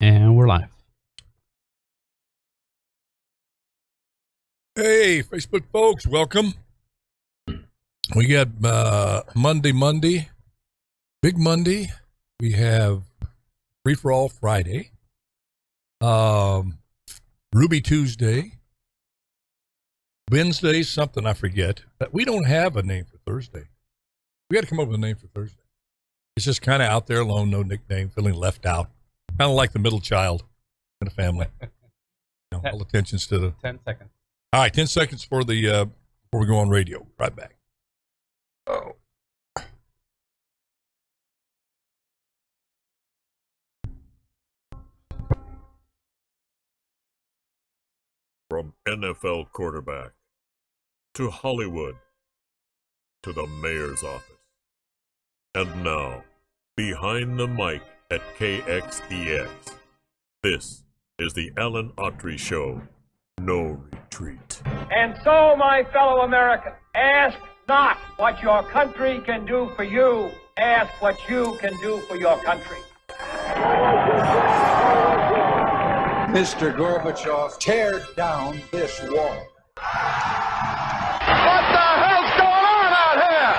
And we're live. Hey, Facebook folks, welcome. We got Monday, Big Monday. We have Free for All Friday, Ruby Tuesday, Wednesday, something I forget. But we don't have a name for Thursday. We got to come up with a name for Thursday. It's just kind of out there alone, no nickname, feeling left out. Kind of like the middle child in a family. All attentions to the 10 seconds. All right, 10 seconds for the before we go on radio. Right back. Oh. From NFL quarterback to Hollywood to the mayor's office. And now, behind the mic at KXEX, this is the Alan Autry Show. No retreat. And so, my fellow Americans, ask not what your country can do for you. Ask what you can do for your country. Mr. Gorbachev, tear down this wall. What the hell's going on out here?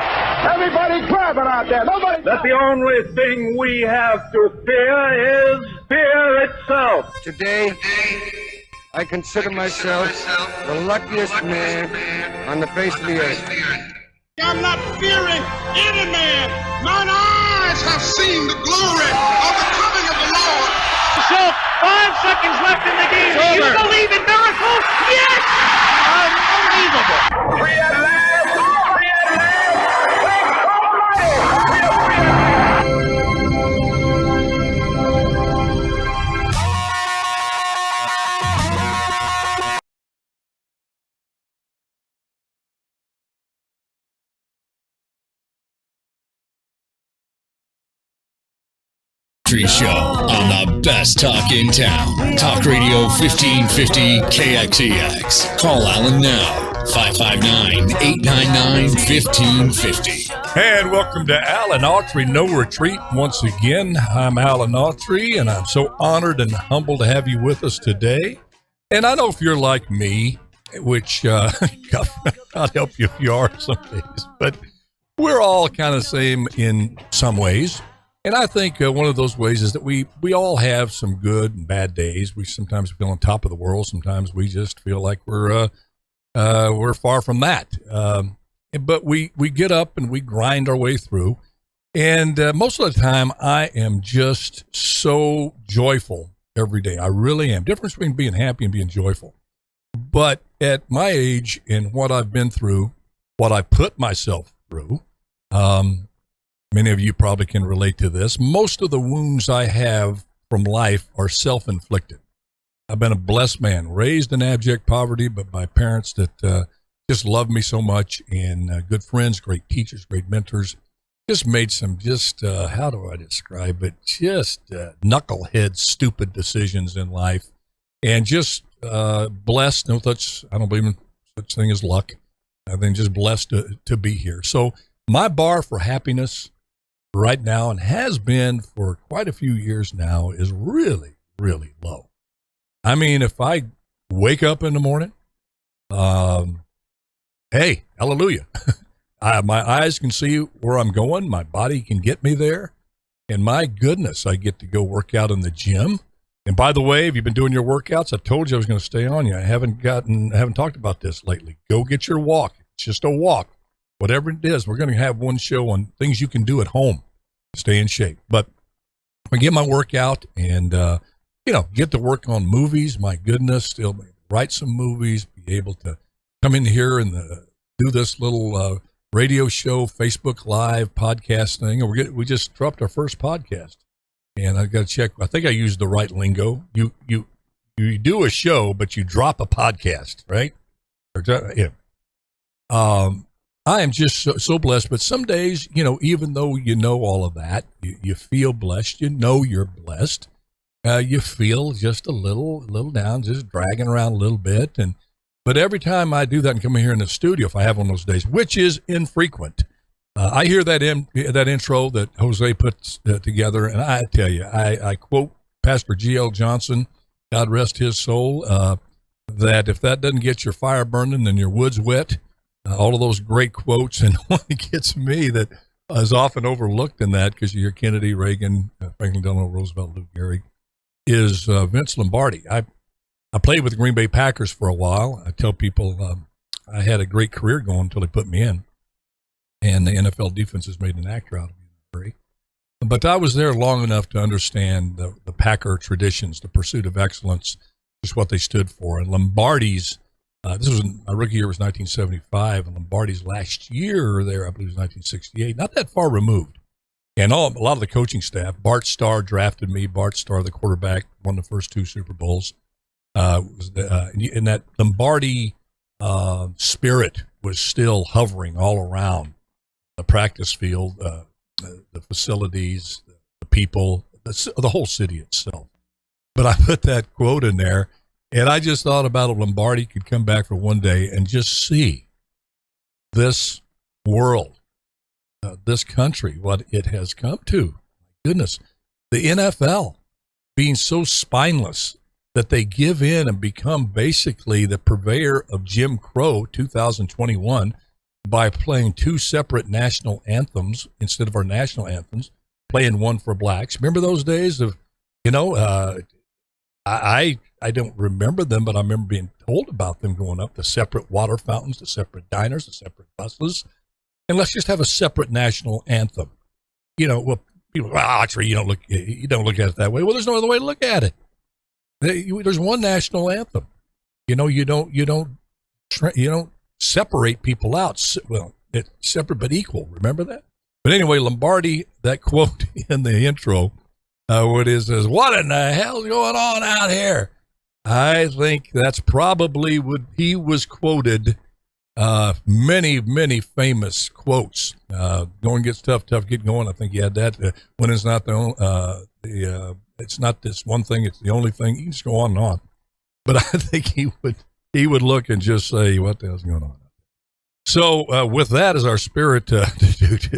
Everybody clapping out there. Nobody. That the only thing we have to fear is fear itself. Today, I consider myself the luckiest man on the face of the earth. I'm not fearing any man. Mine eyes have seen the glory of the coming of the Lord. So, 5 seconds left in the game. Do you believe in miracles? Yes! Unbelievable. Free at last! Free at last! Thank God! We are free at last! Autry Show on the best talk in town. Talk Radio 1550 KXEX. Call Alan now. 559-899-1550. And welcome to Alan Autry No Retreat once again. I'm Alan Autry, and I'm so honored and humbled to have you with us today. And I know if you're like me, which God help you if you are some days, but we're all kind of the same in some ways. And I think one of those ways is that we all have some good and bad days. We sometimes feel on top of the world. Sometimes we just feel like we're far from that. But we get up and we grind our way through. And most of the time, I am just so joyful every day. I really am. Difference between being happy and being joyful. But at my age and what I've been through, what I put myself through, many of you probably can relate to this. Most of the wounds I have from life are self-inflicted. I've been a blessed man, raised in abject poverty, but by parents that just love me so much, and good friends, great teachers, great mentors. Just made some how do I describe it? Just knucklehead, stupid decisions in life, and just blessed. I don't believe in such thing as luck. I've been just blessed to be here. So my bar for happiness right now, and has been for quite a few years now, is really, really low. I mean, if I wake up in the morning, hey, hallelujah. My eyes can see where I'm going. My body can get me there. And my goodness, I get to go work out in the gym. And by the way, if you've been doing your workouts, I told you I was going to stay on you. I haven't talked about this lately. Go get your walk. It's just a walk. Whatever it is, we're going to have one show on things you can do at home to stay in shape. But I get my workout and, get to work on movies. My goodness, still write some movies, be able to come in here and do this little radio show, Facebook Live podcast thing. And we just dropped our first podcast. And I got to check. I think I used the right lingo. You do a show, but you drop a podcast, right? Yeah. I am just so blessed, but some days, even though you know all of that, you feel blessed, you're blessed, you feel just a little down, just dragging around a little bit. But every time I do that and come in here in the studio, if I have one of those days, which is infrequent, I hear that intro that Jose puts together, and I tell you, I quote Pastor G.L. Johnson, God rest his soul, that if that doesn't get your fire burning and your woods wet, all of those great quotes, and one that gets me that is often overlooked in that because you hear Kennedy, Reagan, Franklin Delano Roosevelt, Lou Gehrig, is Vince Lombardi. I played with the Green Bay Packers for a while. I tell people I had a great career going until they put me in, and the NFL defenses made an actor out of me. But I was there long enough to understand the Packer traditions, the pursuit of excellence, just what they stood for. And Lombardi's, this was my rookie year was 1975, and Lombardi's last year there, I believe, was 1968, not that far removed. And a lot of the coaching staff, Bart Starr drafted me. Bart Starr, the quarterback, won the first 2 Super Bowls. And that Lombardi spirit was still hovering all around the practice field, the facilities, the people, the whole city itself. But I put that quote in there, and I just thought about if Lombardi could come back for one day and just see this world, this country, what it has come to. Goodness, the NFL being so spineless that they give in and become basically the purveyor of Jim Crow 2021 by playing 2 separate national anthems instead of our national anthems, playing one for blacks. Remember those days of, I don't remember them, but I remember being told about them going up, the separate water fountains, the separate diners, the separate buses, and let's just have a separate national anthem. Well, people, Autry, you don't look at it that way. Well, there's no other way to look at it. There's one national anthem. You don't separate people out. Well, it's separate but equal. Remember that? But anyway, Lombardi, that quote in the intro, what is this? What in the hell's going on out here? I think that's probably what he was quoted. Many, many famous quotes. Going gets tough, tough get going. I think he had that. When it's not it's not this one thing, it's the only thing. You can just go on and on. But I think he would look and just say, what the hell's going on? So with that as our spirit to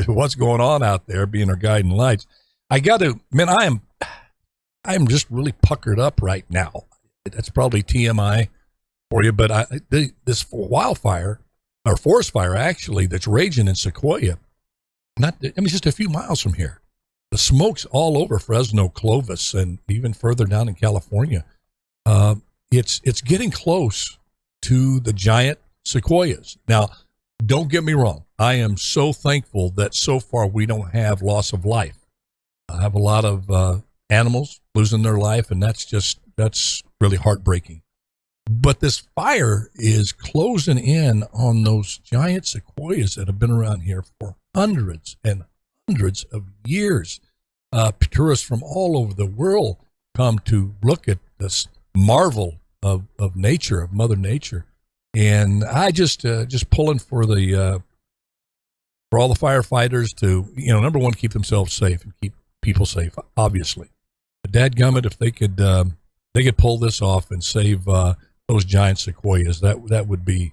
what's going on out there, being our guiding lights, I got to, man, I am just really puckered up right now. That's probably TMI for you, but this wildfire, or forest fire actually, that's raging in Sequoia, just a few miles from here. The smoke's all over Fresno, Clovis, and even further down in California. It's getting close to the giant sequoias. Now, don't get me wrong. I am so thankful that so far we don't have loss of life. I have a lot of animals losing their life, and that's really heartbreaking. But this fire is closing in on those giant sequoias that have been around here for hundreds and hundreds of years. Tourists from all over the world come to look at this marvel of nature, of Mother Nature. And I just pulling for all the firefighters to, number one, keep themselves safe and keep people safe, obviously. But dadgummit, if they could pull this off and save those giant sequoias, that would be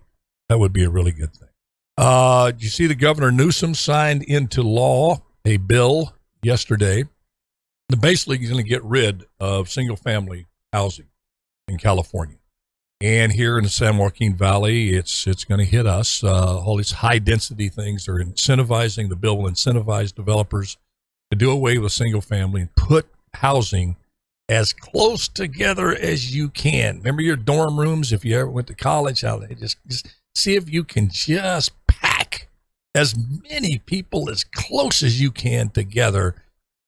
a really good thing. Did you see the Governor Newsom signed into law a bill yesterday that basically is going to get rid of single-family housing in California. And here in the San Joaquin Valley, it's going to hit us. All these high-density things are incentivizing, the bill will incentivize developers to do away with single-family and put housing as close together as you can. Remember your dorm rooms, if you ever went to college, how they just see if you can just pack as many people as close as you can together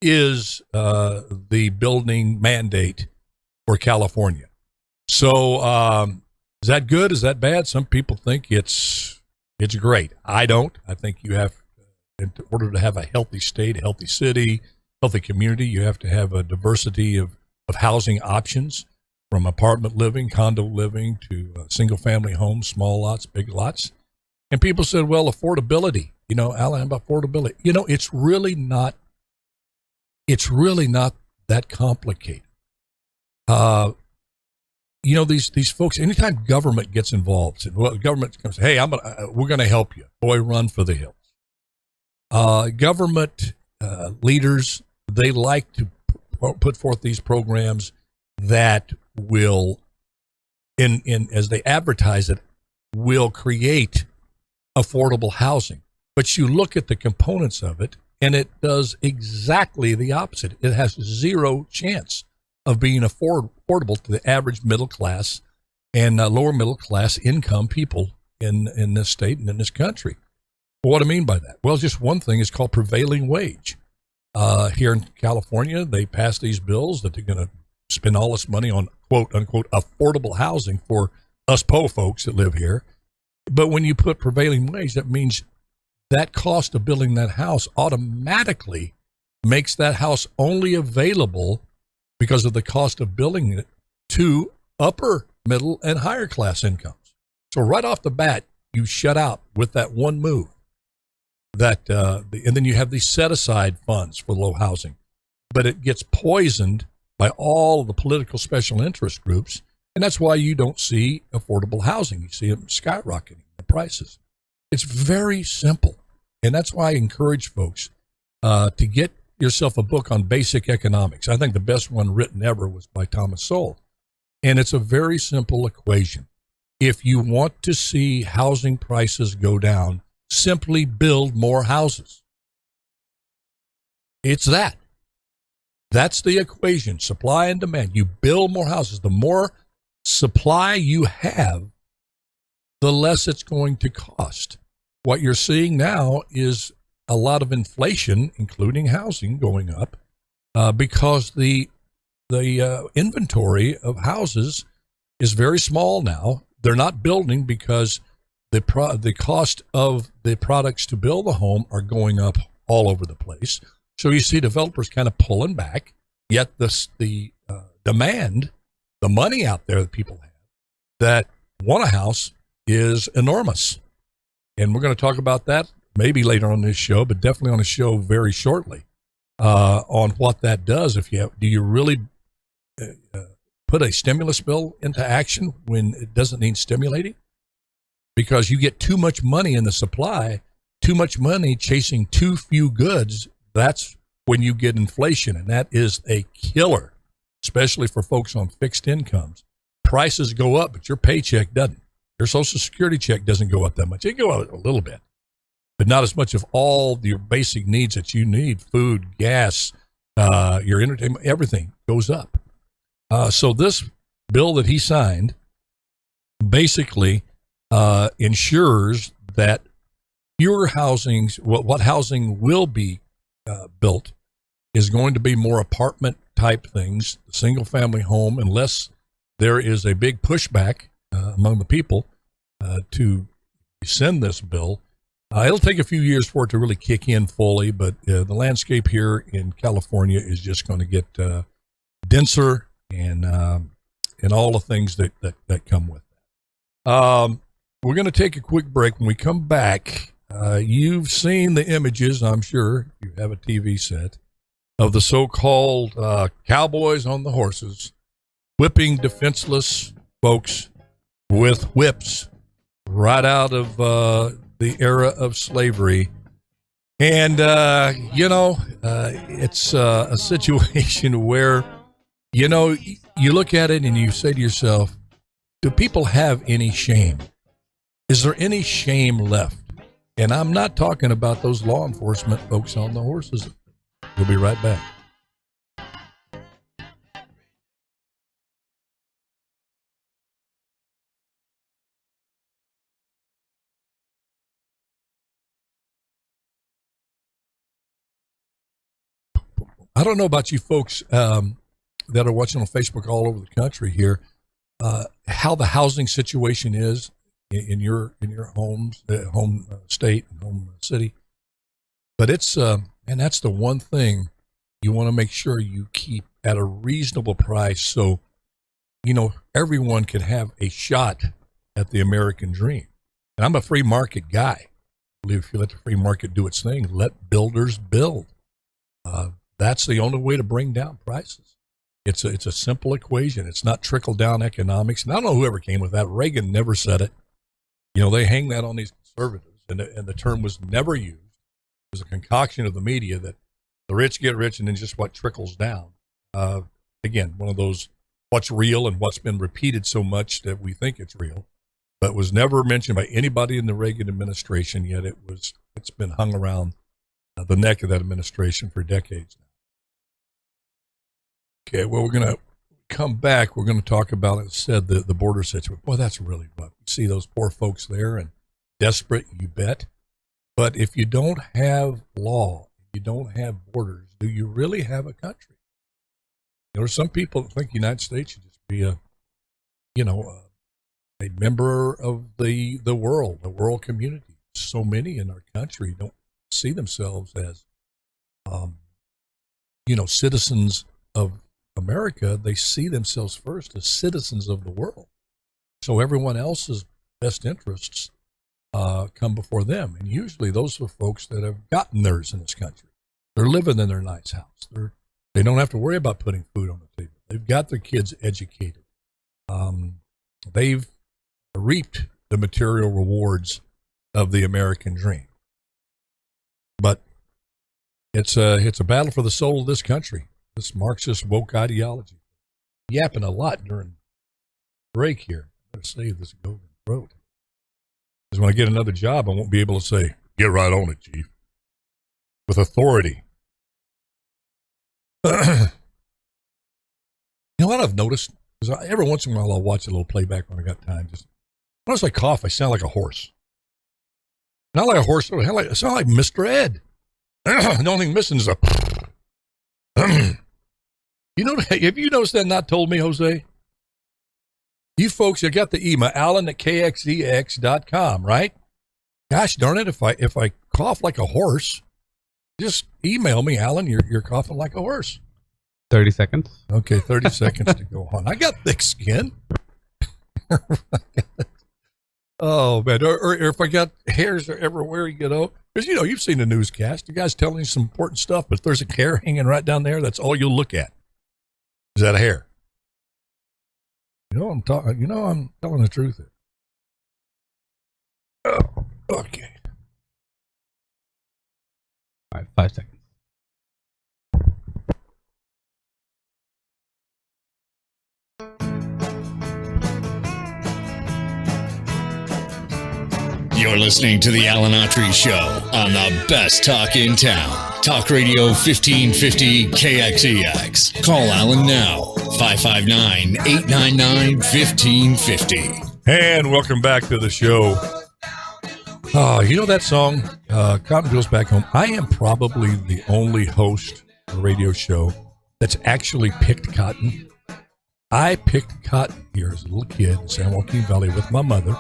is the building mandate for California. So is that good? Is that bad? Some people think it's great. I don't. I think you have, in order to have a healthy state, a healthy city, healthy community, you have to have a diversity of housing options, from apartment living, condo living, to single-family homes, small lots, big lots. And people said, well, affordability, Alan, about affordability. It's really not that complicated. These folks, anytime government gets involved, government comes, hey, we're going to help you. Boy, run for the hills. Government leaders, they like to put forth these programs that will, in as they advertise it, will create affordable housing. But you look at the components of it, and it does exactly the opposite. It has zero chance of being affordable to the average middle class and lower middle class income people in this state and in this country. What do I mean by that? Well, just one thing is called prevailing wage. Here in California, they passed these bills that they're going to spend all this money on quote unquote affordable housing for us po folks that live here. But when you put prevailing wage, that means that cost of building that house automatically makes that house only available because of the cost of building it to upper, middle, and higher class incomes. So right off the bat, you shut out with that one move. And then you have these set-aside funds for low housing. But it gets poisoned by all of the political special interest groups, and that's why you don't see affordable housing. You see them skyrocketing, the prices. It's very simple, and that's why I encourage folks to get yourself a book on basic economics. I think the best one written ever was by Thomas Sowell, and it's a very simple equation. If you want to see housing prices go down, simply build more houses. It's that. That's the equation, supply and demand. You build more houses. The more supply you have, the less it's going to cost. What you're seeing now is a lot of inflation, including housing, going up because the inventory of houses is very small now. They're not building because the cost of the products to build the home are going up all over the place. So you see developers kind of pulling back, yet the demand, the money out there that people have that want a house is enormous. And we're going to talk about that maybe later on this show, but definitely on a show very shortly on what that does. Do you really put a stimulus bill into action when it doesn't need stimulating? Because you get too much money in the supply, too much money chasing too few goods. That's when you get inflation, and that is a killer, especially for folks on fixed incomes. Prices go up, but your paycheck doesn't. Your Social Security check doesn't go up that much. It go up a little bit, but not as much of all your basic needs that you need, food, gas, your entertainment, everything goes up. So this bill that he signed basically ensures that fewer housings, what housing will be built is going to be more apartment type things, single family home, unless there is a big pushback among the people to send this bill. It'll take a few years for it to really kick in fully, but the landscape here in California is just going to get denser and all the things that come with it. We're going to take a quick break. When we come back, you've seen the images, I'm sure, if you have a TV set, of the so-called cowboys on the horses whipping defenseless folks with whips right out of the era of slavery. And, it's a situation where, you look at it and you say to yourself, do people have any shame? Is there any shame left? And I'm not talking about those law enforcement folks on the horses. We'll be right back. I don't know about you folks that are watching on Facebook all over the country here, how the housing situation is in your homes, home state and home city. But it's and that's the one thing you want to make sure you keep at a reasonable price, so everyone can have a shot at the American dream. And I'm a free market guy. I believe if you let the free market do its thing, let builders build. That's the only way to bring down prices. It's a simple equation. It's not trickle down economics. And I don't know whoever came with that. Reagan never said it. They hang that on these conservatives, and the term was never used. It was a concoction of the media that the rich get rich and then just what trickles down. Again, one of those what's real and what's been repeated so much that we think it's real, but was never mentioned by anybody in the Reagan administration, yet it's been hung around the neck of that administration for decades now. Okay, well, we're going to come back. We're going to talk about, as I said, the border situation. Boy, that's really rough. You see those poor folks there and desperate, you bet. But if you don't have law, you don't have borders, do you really have a country? There are some people that think the United States should just be a member of the world community. So many in our country don't see themselves as, citizens of America. They see themselves first as citizens of the world. So everyone else's best interests come before them. And usually those are folks that have gotten theirs in this country. They're living in their nice house. They don't have to worry about putting food on the table. They've got their kids educated. They've reaped the material rewards of the American dream. But it's a battle for the soul of this country, this Marxist woke ideology. Yapping a lot during break here. I'm going to save this golden throat. Because when I get another job, I won't be able to say, get right on it, Chief, with authority. You know what I've noticed? Because every once in a while I'll watch a little playback when I got time. Just once I cough, I sound like a horse. Not like a horse. I sound like Mr. Ed. The only thing missing is a. Have you noticed that? Not told me, Jose. You folks, you got the email, alan@kxex.com, right? Gosh darn it! If I cough like a horse, just email me, Alan. You're coughing like a horse. 30 seconds. Okay, 30 seconds to go on. I got thick skin. Oh, man. Or if I got hairs everywhere, because, you've seen the newscast. The guy's telling you some important stuff, but if there's a hair hanging right down there, that's all you'll look at. Is that a hair? I'm telling the truth here. Oh, okay. All right, 5 seconds. You're listening to the Alan Autry Show on the best talk in town. Talk Radio 1550 KXEX. Call Alan now, 559-899-1550. And welcome back to the show. Oh, you know that song, Cotton Goes Back Home? I am probably the only host of a radio show that's actually picked cotton. I picked cotton here as a little kid in San Joaquin Valley with my mother.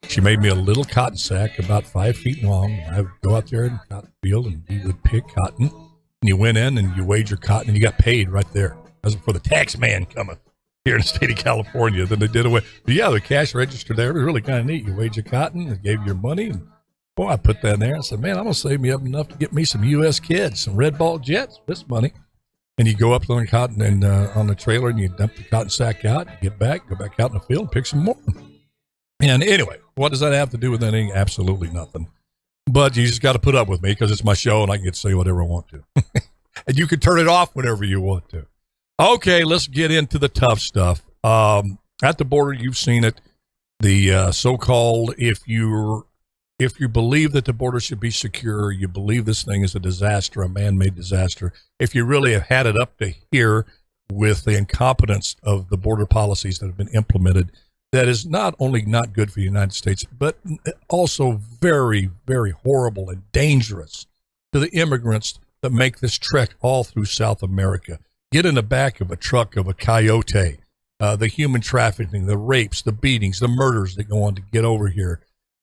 She made me a little cotton sack about 5 feet long. I would go out there in the cotton field and we would pick cotton. And you went in and you weighed your cotton and you got paid right there. That was for the tax man coming here in the state of California. Then they did away. But yeah, the cash register there was really kind of neat. You weighed your cotton and gave you your money. And boy, I put that in there. I said, man, I'm going to save me up enough to get me some U.S. kids, some red ball jets, this money. And you go up on the cotton and on the trailer and you dump the cotton sack out, get back, go back out in the field and pick some more. And anyway, what does that have to do with anything? Absolutely nothing. But you just got to put up with me because it's my show and I get to say whatever I want to. And you can turn it off whenever you want to. Okay, let's get into the tough stuff. At the border, you've seen it. The so-called, if you believe that the border should be secure, you believe this thing is a disaster, a man-made disaster. If you really have had it up to here with the incompetence of the border policies that have been implemented, that is not only not good for the United States, but also very, very horrible and dangerous to the immigrants that make this trek all through South America. Get in the back of a truck of a coyote, the human trafficking, the rapes, the beatings, the murders that go on to get over here.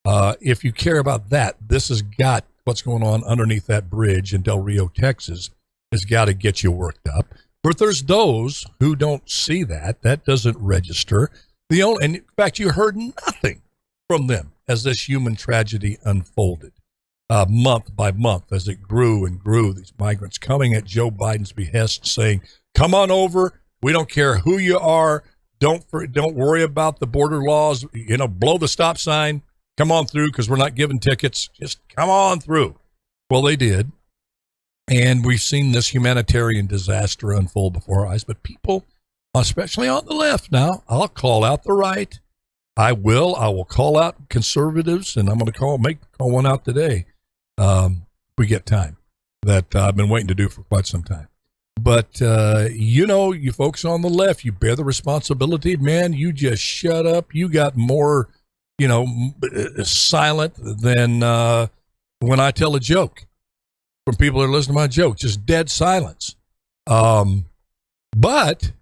If you care about that, this has got what's going on underneath that bridge in Del Rio, Texas, has got to get you worked up. But there's those who don't see that. That doesn't register. And in fact, you heard nothing from them as this human tragedy unfolded, month by month, as it grew and grew. These migrants coming at Joe Biden's behest, saying, "Come on over. We don't care who you are. Don't worry about the border laws. Blow the stop sign. Come on through because we're not giving tickets. Just come on through." Well, they did. And we've seen this humanitarian disaster unfold before our eyes. But people, especially on the left now, I'll call out the right. I will call out conservatives, and I'm going to call one out today. We get time that I've been waiting to do for quite some time. But, you folks on the left, you bear the responsibility. Man, you just shut up. You got more, silent than when I tell a joke. From people that are listening to my joke, just dead silence. But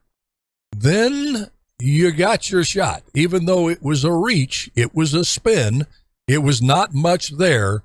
then you got your shot. Even though it was a reach, it was a spin, it was not much there.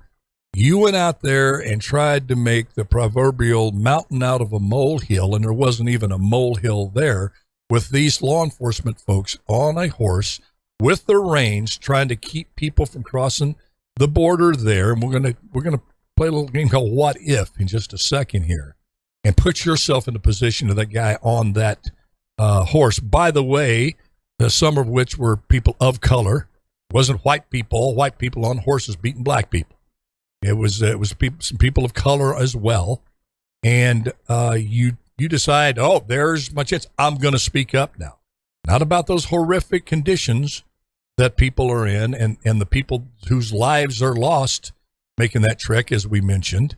You went out there and tried to make the proverbial mountain out of a molehill, and there wasn't even a molehill there, with these law enforcement folks on a horse with their reins trying to keep people from crossing the border there. And we're gonna play a little game called What If in just a second here, and put yourself in the position of that guy on that horse. By the way, some of which were people of color. It wasn't white people on horses beating black people. It was some people of color as well. And you decide, there's my chance. I'm going to speak up now. Not about those horrific conditions that people are in and the people whose lives are lost making that trek, as we mentioned.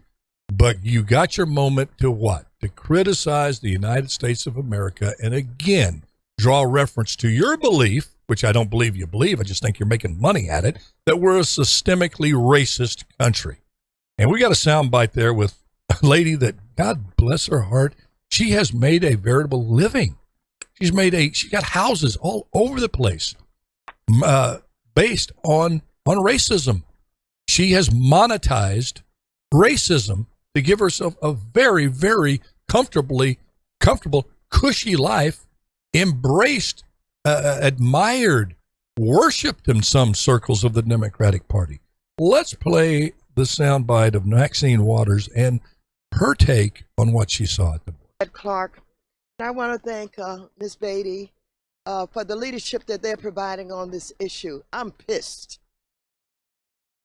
But you got your moment to what? To criticize the United States of America, and again, draw reference to your belief, which I don't believe you believe, I just think you're making money at it, that we're a systemically racist country. And we got a soundbite there with a lady that, God bless her heart, she has made a veritable living. She got houses all over the place based on racism. She has monetized racism to give herself a very, very comfortable, cushy life, embraced, admired, worshipped in some circles of the Democratic Party. Let's play the soundbite of Maxine Waters and her take on what she saw at the board. Clark, and I want to thank Ms. Beatty for the leadership that they're providing on this issue. I'm pissed.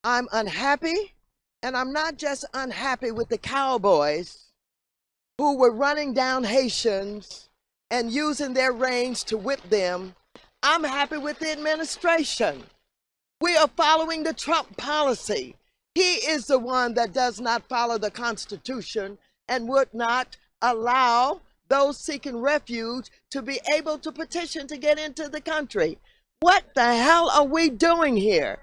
I'm unhappy, and I'm not just unhappy with the cowboys who were running down Haitians and using their reins to whip them. I'm happy with the administration. We are following the Trump policy. He is the one that does not follow the Constitution and would not allow those seeking refuge to be able to petition to get into the country. What the hell are we doing here?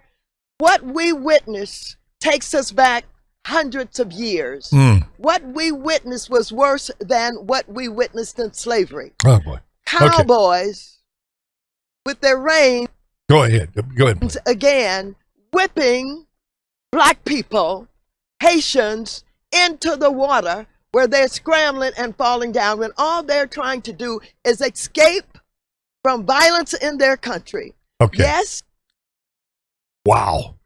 What we witnessed takes us back hundreds of years. What we witnessed was worse than what we witnessed in slavery. Oh, boy. Cowboys with their reins. Go ahead. Again, whipping black people, Haitians, into the water where they're scrambling and falling down when all they're trying to do is escape from violence in their country. Okay. Yes. Wow.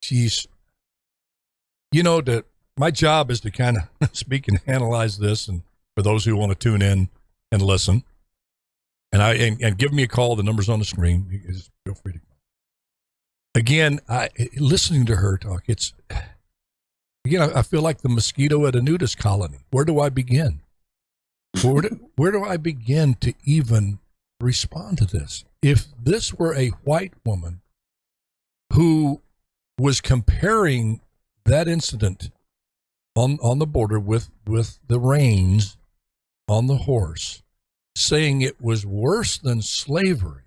Jeez. My job is to kind of speak and analyze this, and for those who want to tune in and listen, and give me a call. The number's on the screen. You just feel free to call. Again, listening to her talk, I feel like the mosquito at a nudist colony. Where do I begin? Where do I begin to even respond to this? If this were a white woman who was comparing that incident on the border with the reins on the horse, saying it was worse than slavery,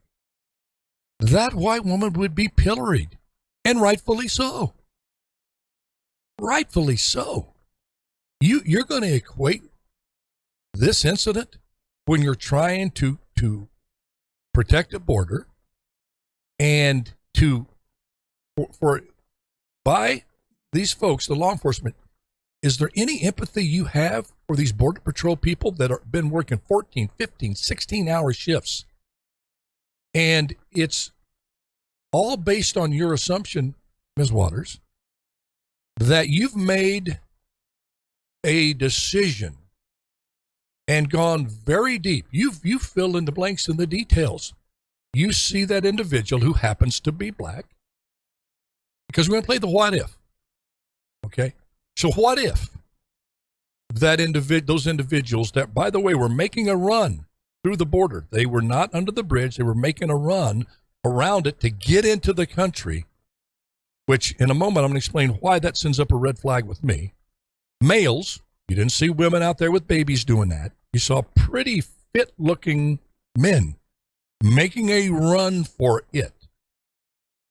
that white woman would be pilloried, and rightfully so. Rightfully so. You're going to equate this incident when you're trying to protect a border and by these folks, the law enforcement. Is there any empathy you have for these Border Patrol people that have been working 14, 15, 16-hour shifts? And it's all based on your assumption, Ms. Waters, that you've made a decision and gone very deep. You've filled in the blanks in the details. You see that individual who happens to be black, because we're going to play the what if. Okay? So what if that those individuals that, by the way, were making a run through the border. They were not under the bridge. They were making a run around it to get into the country, which in a moment I'm going to explain why that sends up a red flag with me. Males, you didn't see women out there with babies doing that. You saw pretty fit-looking men making a run for it.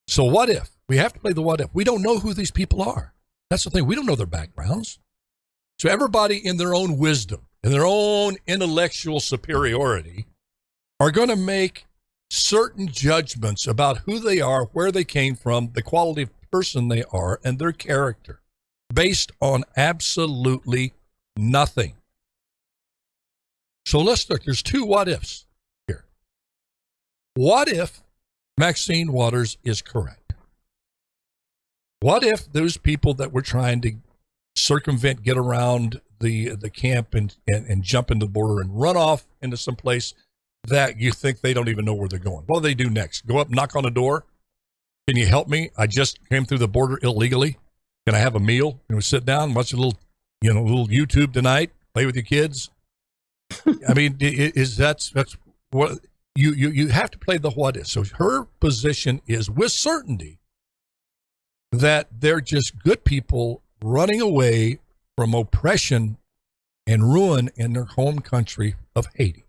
So what if? We have to play the what if. We don't know who these people are. That's the thing. We don't know their backgrounds. So everybody in their own wisdom, in their own intellectual superiority, are going to make certain judgments about who they are, where they came from, the quality of person they are, and their character, based on absolutely nothing. So let's look. There's two what ifs here. What if Maxine Waters is correct? What if those people that were trying to circumvent, get around the camp and jump into the border and run off into some place that you think they don't even know where they're going? What do they do next? Go up, knock on a door? Can you help me? I just came through the border illegally. Can I have a meal? Can we sit down, watch a little YouTube tonight, play with your kids? I mean, that's what you have to play the what is. So her position is with certainty that they're just good people running away from oppression and ruin in their home country of Haiti,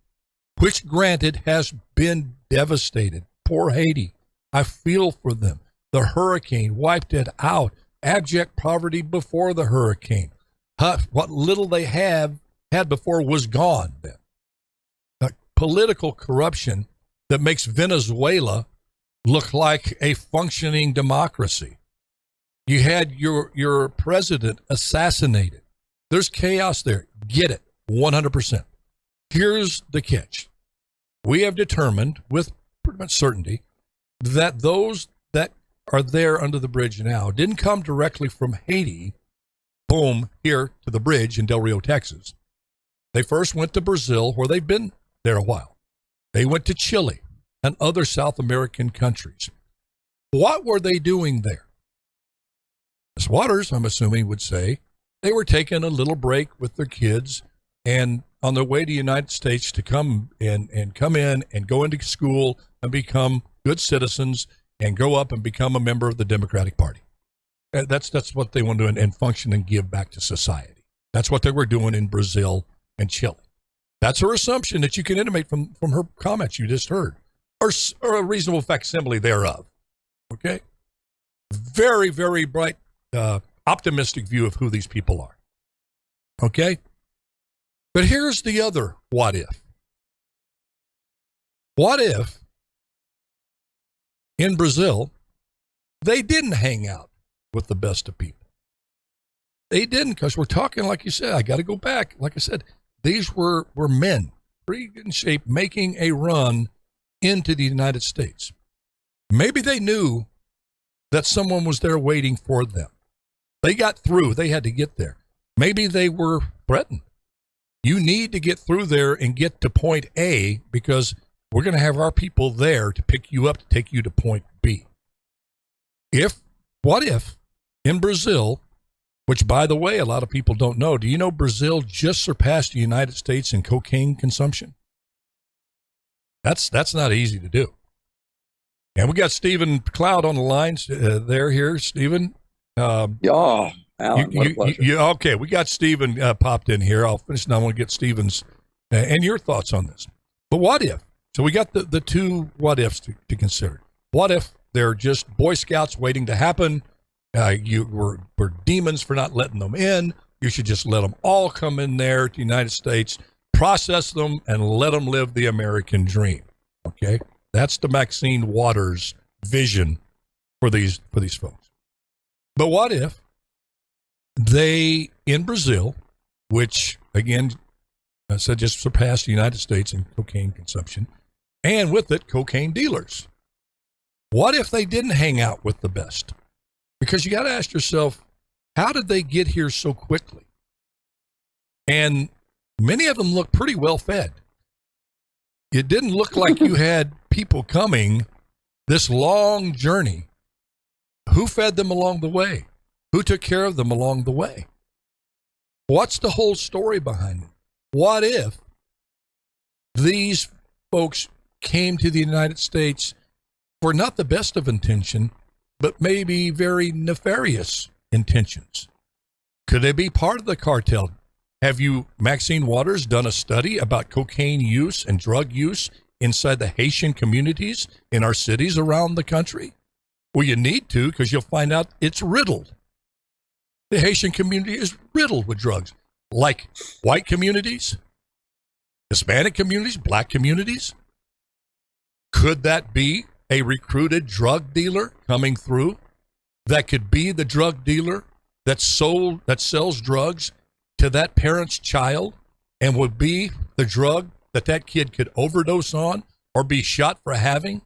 which granted has been devastated. Poor Haiti. I feel for them. The hurricane wiped it out. Abject poverty before the hurricane. What little they had before was gone then. Political corruption that makes Venezuela look like a functioning democracy. You had your president assassinated. There's chaos there. Get it, 100%. Here's the catch. We have determined with pretty much certainty that those that are there under the bridge now didn't come directly from Haiti, boom, here to the bridge in Del Rio, Texas. They first went to Brazil, where they've been there a while. They went to Chile and other South American countries. What were they doing there? Ms. Waters, I'm assuming, would say they were taking a little break with their kids and on their way to the United States to come in and go into school and become good citizens and grow up and become a member of the Democratic Party. That's what they want to do and function and give back to society. That's what they were doing in Brazil and Chile. That's her assumption that you can intimate from her comments you just heard, or a reasonable facsimile thereof. Okay? Very, very bright, optimistic view of who these people are. Okay? But here's the other what if. What if in Brazil they didn't hang out with the best of people? They didn't, because we're talking, like you said, I got to go back. Like I said, these were men, pretty good in shape, making a run into the United States. Maybe they knew that someone was there waiting for them. They got through. They had to get there. Maybe they were threatened. You need to get through there and get to point A, because we're going to have our people there to pick you up to take you to point B. What if in Brazil, which, by the way, a lot of people don't know, do you know Brazil just surpassed the United States in cocaine consumption? That's not easy to do. And we got Stephen Cloud on the lines here, Stephen. Alan, what a pleasure. Okay, we got Stephen popped in here. I'll finish and I want to get Stephen's and your thoughts on this. But what if? So we got the two what ifs to consider. What if they're just Boy Scouts waiting to happen? You were demons for not letting them in. You should just let them all come in there to the United States, process them, and let them live the American dream. Okay? That's the Maxine Waters vision for these folks. But what if they, in Brazil, which, again, I said just surpassed the United States in cocaine consumption, and with it, cocaine dealers. What if they didn't hang out with the best? Because you got to ask yourself, how did they get here so quickly? And many of them look pretty well fed. It didn't look like you had people coming this long journey. Who fed them along the way? Who took care of them along the way? What's the whole story behind it? What if these folks came to the United States for not the best of intention, but maybe very nefarious intentions? Could they be part of the cartel? Have you, Maxine Waters, done a study about cocaine use and drug use inside the Haitian communities in our cities around the country? Well, you need to, because you'll find out it's riddled. The Haitian community is riddled with drugs, like white communities, Hispanic communities, black communities. Could that be a recruited drug dealer coming through? That could be the drug dealer that sells drugs to that parent's child and would be the drug that kid could overdose on or be shot for having?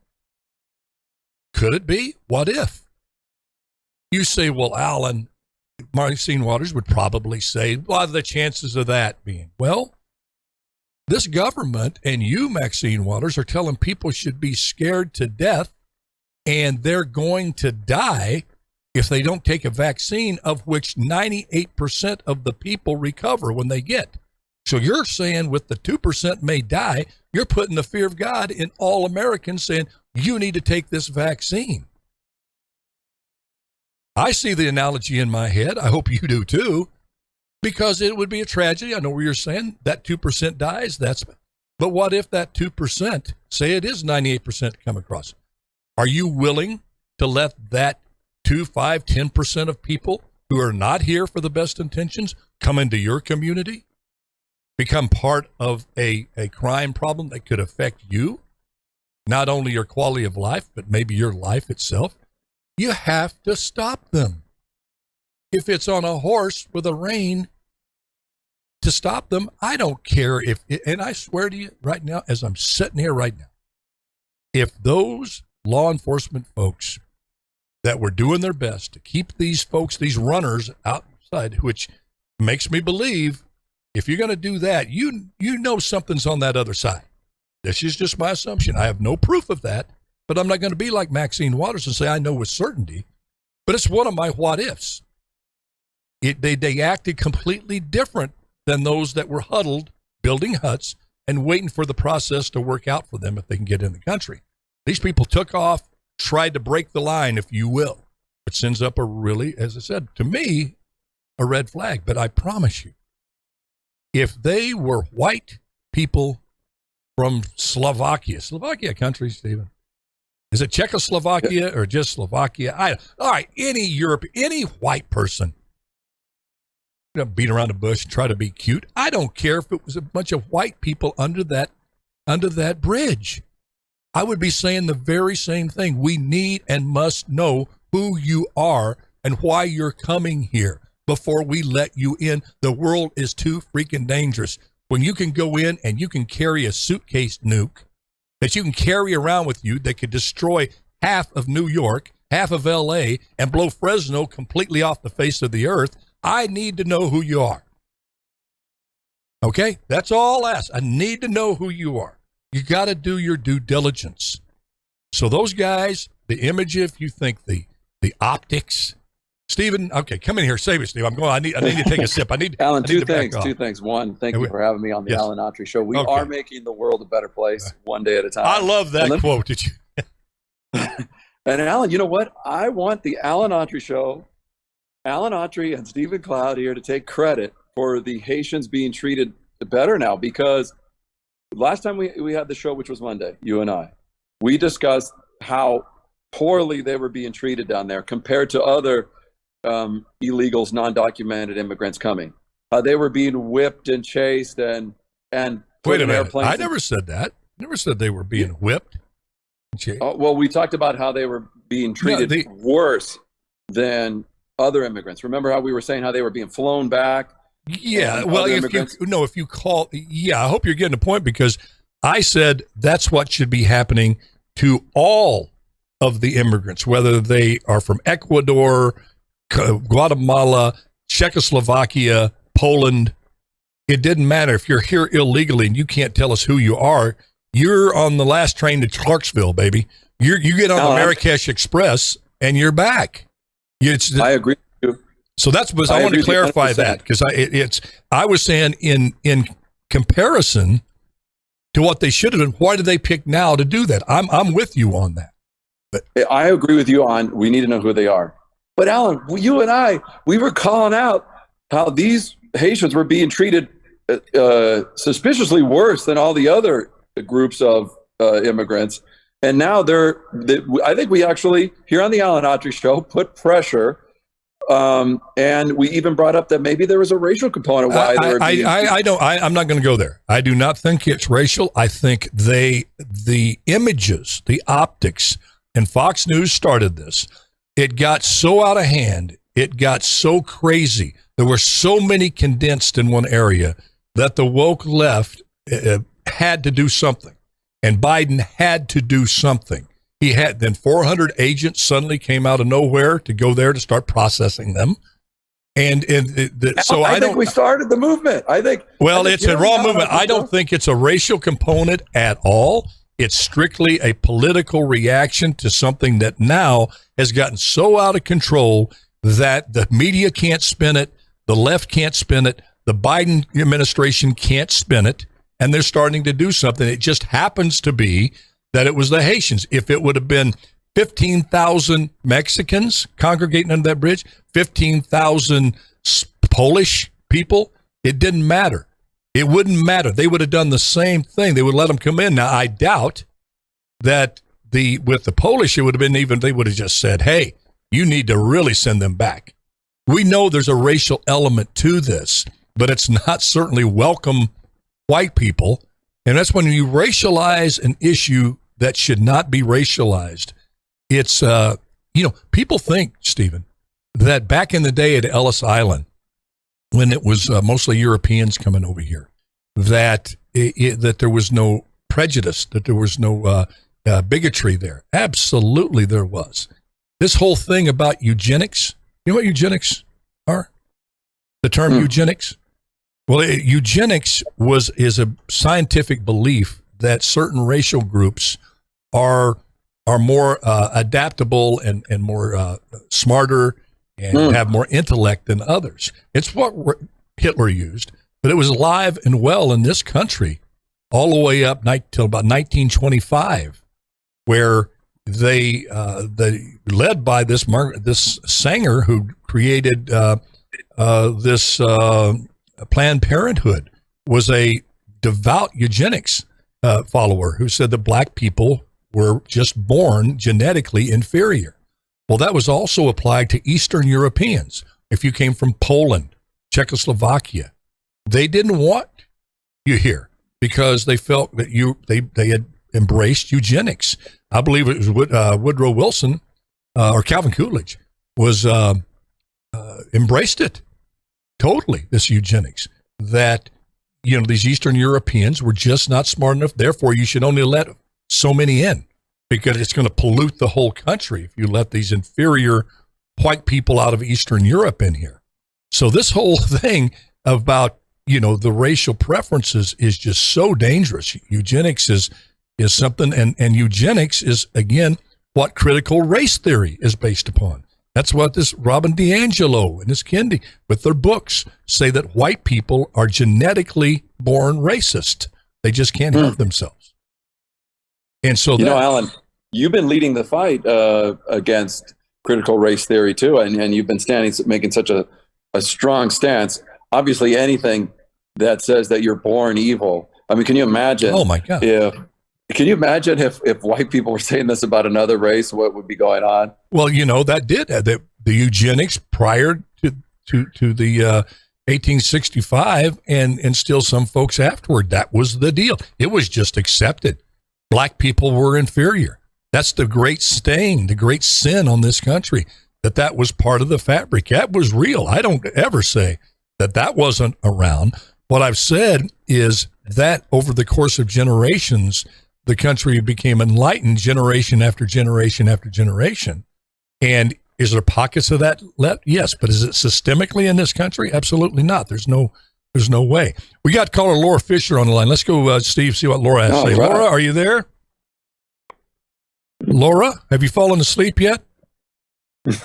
Could it be? What if? You say, well, Alan, Maxine Waters would probably say, what are the chances of that being? Well, this government and you, Maxine Waters, are telling people should be scared to death, and they're going to die if they don't take a vaccine, of which 98% of the people recover when they get. So you're saying with the 2% may die, you're putting the fear of God in all Americans, saying you need to take this vaccine. I see the analogy in my head. I hope you do too, because it would be a tragedy. I know what you're saying. That 2% dies. But what if that 2%, say it is 98% come across? Are you willing to let that 2, 5, 10% of people who are not here for the best intentions come into your community, become part of a crime problem that could affect you, not only your quality of life, but maybe your life itself? You have to stop them. If it's on a horse with a rein, to stop them, I don't care if, and I swear to you right now, as I'm sitting here right now, if those law enforcement folks that were doing their best to keep these folks, these runners outside, which makes me believe if you're going to do that, you know something's on that other side. This is just my assumption. I have no proof of that, but I'm not going to be like Maxine Waters and say I know with certainty, but it's one of my what ifs. They acted completely different than those that were huddled, building huts, and waiting for the process to work out for them if they can get in the country. These people took off, tried to break the line, if you will, which sends up a really, as I said, to me, a red flag. But I promise you, if they were white people from Slovakia country, Stephen, is it Czechoslovakia or just Slovakia? All right, any white person beat around the bush and try to be cute. I don't care if it was a bunch of white people under that bridge. I would be saying the very same thing. We need and must know who you are and why you're coming here before we let you in. The world is too freaking dangerous. When you can go in and you can carry a suitcase nuke that you can carry around with you that could destroy half of New York, half of LA, and blow Fresno completely off the face of the earth, I need to know who you are. Okay? That's all I'll ask. I need to know who you are. You got to do your due diligence. So those guys, the image, if you think the optics, Stephen, okay, come in here. Save it, Steve. I need to take a sip. Alan, two things. One, thank you for having me on the Alan Autry Show. We are making the world a better place one day at a time. I love that quote. Did you? And Alan, you know what? I want the Alan Autry Show, Alan Autry and Stephen Cloud here to take credit for the Haitians being treated better now, because last time we had the show, which was Monday, you and I, we discussed how poorly they were being treated down there compared to other illegals, non-documented immigrants coming. They were being whipped and chased and put in airplanes. I never said that. Never said they were being whipped. Well, we talked about how they were being treated worse than other immigrants. Remember how we were saying how they were being flown back? Yeah. Well, I hope you're getting the point, because I said that's what should be happening to all of the immigrants, whether they are from Ecuador, Guatemala, Czechoslovakia, Poland. It didn't matter if you're here illegally and you can't tell us who you are. You're on the last train to Clarksville, baby. You get on the Marrakesh Express and you're back. I agree with you. So that's because I want to clarify 100%. that, because I was saying in comparison to what they should have done, why did they pick now to do that? I'm with you on that. But I agree with you on we need to know who they are. But Alan, you and we were calling out how these Haitians were being treated suspiciously worse than all the other groups of immigrants. And now I think we actually, here on the Alan Autry Show, put pressure. And we even brought up that maybe there was a racial component. I'm not going to go there. I do not think it's racial. I think the images, the optics, and Fox News started this. It got so out of hand. It got so crazy. There were so many condensed in one area that the woke left had to do something. And Biden had to do something. He had, then 400 agents suddenly came out of nowhere to go there to start processing them. So I think we started the movement. It's a wrong movement. I don't think it's a racial component at all. It's strictly a political reaction to something that now has gotten so out of control that the media can't spin it, the left can't spin it, the Biden administration can't spin it, and they're starting to do something. It just happens to be that it was the Haitians. If it would have been 15,000 Mexicans congregating under that bridge, 15,000 Polish people, it didn't matter. It wouldn't matter. They would have done the same thing. They would let them come in. Now, I doubt that with the Polish, it would have been they would have just said, hey, you need to really send them back. We know there's a racial element to this, but it's not certainly welcome white people. And that's when you racialize an issue that should not be racialized. It's, people think, Stephen, that back in the day at Ellis Island, when it was mostly Europeans coming over here, that there was no prejudice, that there was no bigotry there. Absolutely there was. This whole thing about eugenics, you know what eugenics are? The term eugenics? Well, eugenics is a scientific belief that certain racial groups are more adaptable and more smarter and have more intellect than others. It's what Hitler used, but it was alive and well in this country all the way up till about 1925, where they led by this Sanger who created this Planned Parenthood, was a devout eugenics follower who said that black people were just born genetically inferior. Well, that was also applied to Eastern Europeans. If you came from Poland, Czechoslovakia, they didn't want you here because they felt that they had embraced eugenics. I believe it was Woodrow Wilson or Calvin Coolidge was embraced it totally, this eugenics, that these Eastern Europeans were just not smart enough. Therefore, you should only let so many in, because it's going to pollute the whole country if you let these inferior white people out of Eastern Europe in here. So this whole thing about, the racial preferences is just so dangerous. Eugenics is something, and eugenics is, again, what critical race theory is based upon. That's what this Robin DiAngelo and this Kendi, with their books, say, that white people are genetically born racist. They just can't help themselves. And so, Alan, you've been leading the fight against critical race theory too, and you've been making such a strong stance. Obviously, anything that says that you're born evil. I mean, can you imagine? Oh my God! Can you imagine if white people were saying this about another race? What would be going on? Well, that did the eugenics prior to the 1865, and still some folks afterward. That was the deal. It was just accepted. Black people were inferior. That's the great stain, the great sin on this country, that was part of the fabric. That was real. I don't ever say that wasn't around. What I've said is that over the course of generations, the country became enlightened generation after generation after generation. And is there pockets of that left? Yes. But is it systemically in this country? Absolutely not. There's no way. We got caller Laura Fisher on the line. Let's go, Steve, see what Laura has to say. Right. Laura, are you there? Laura, have you fallen asleep yet?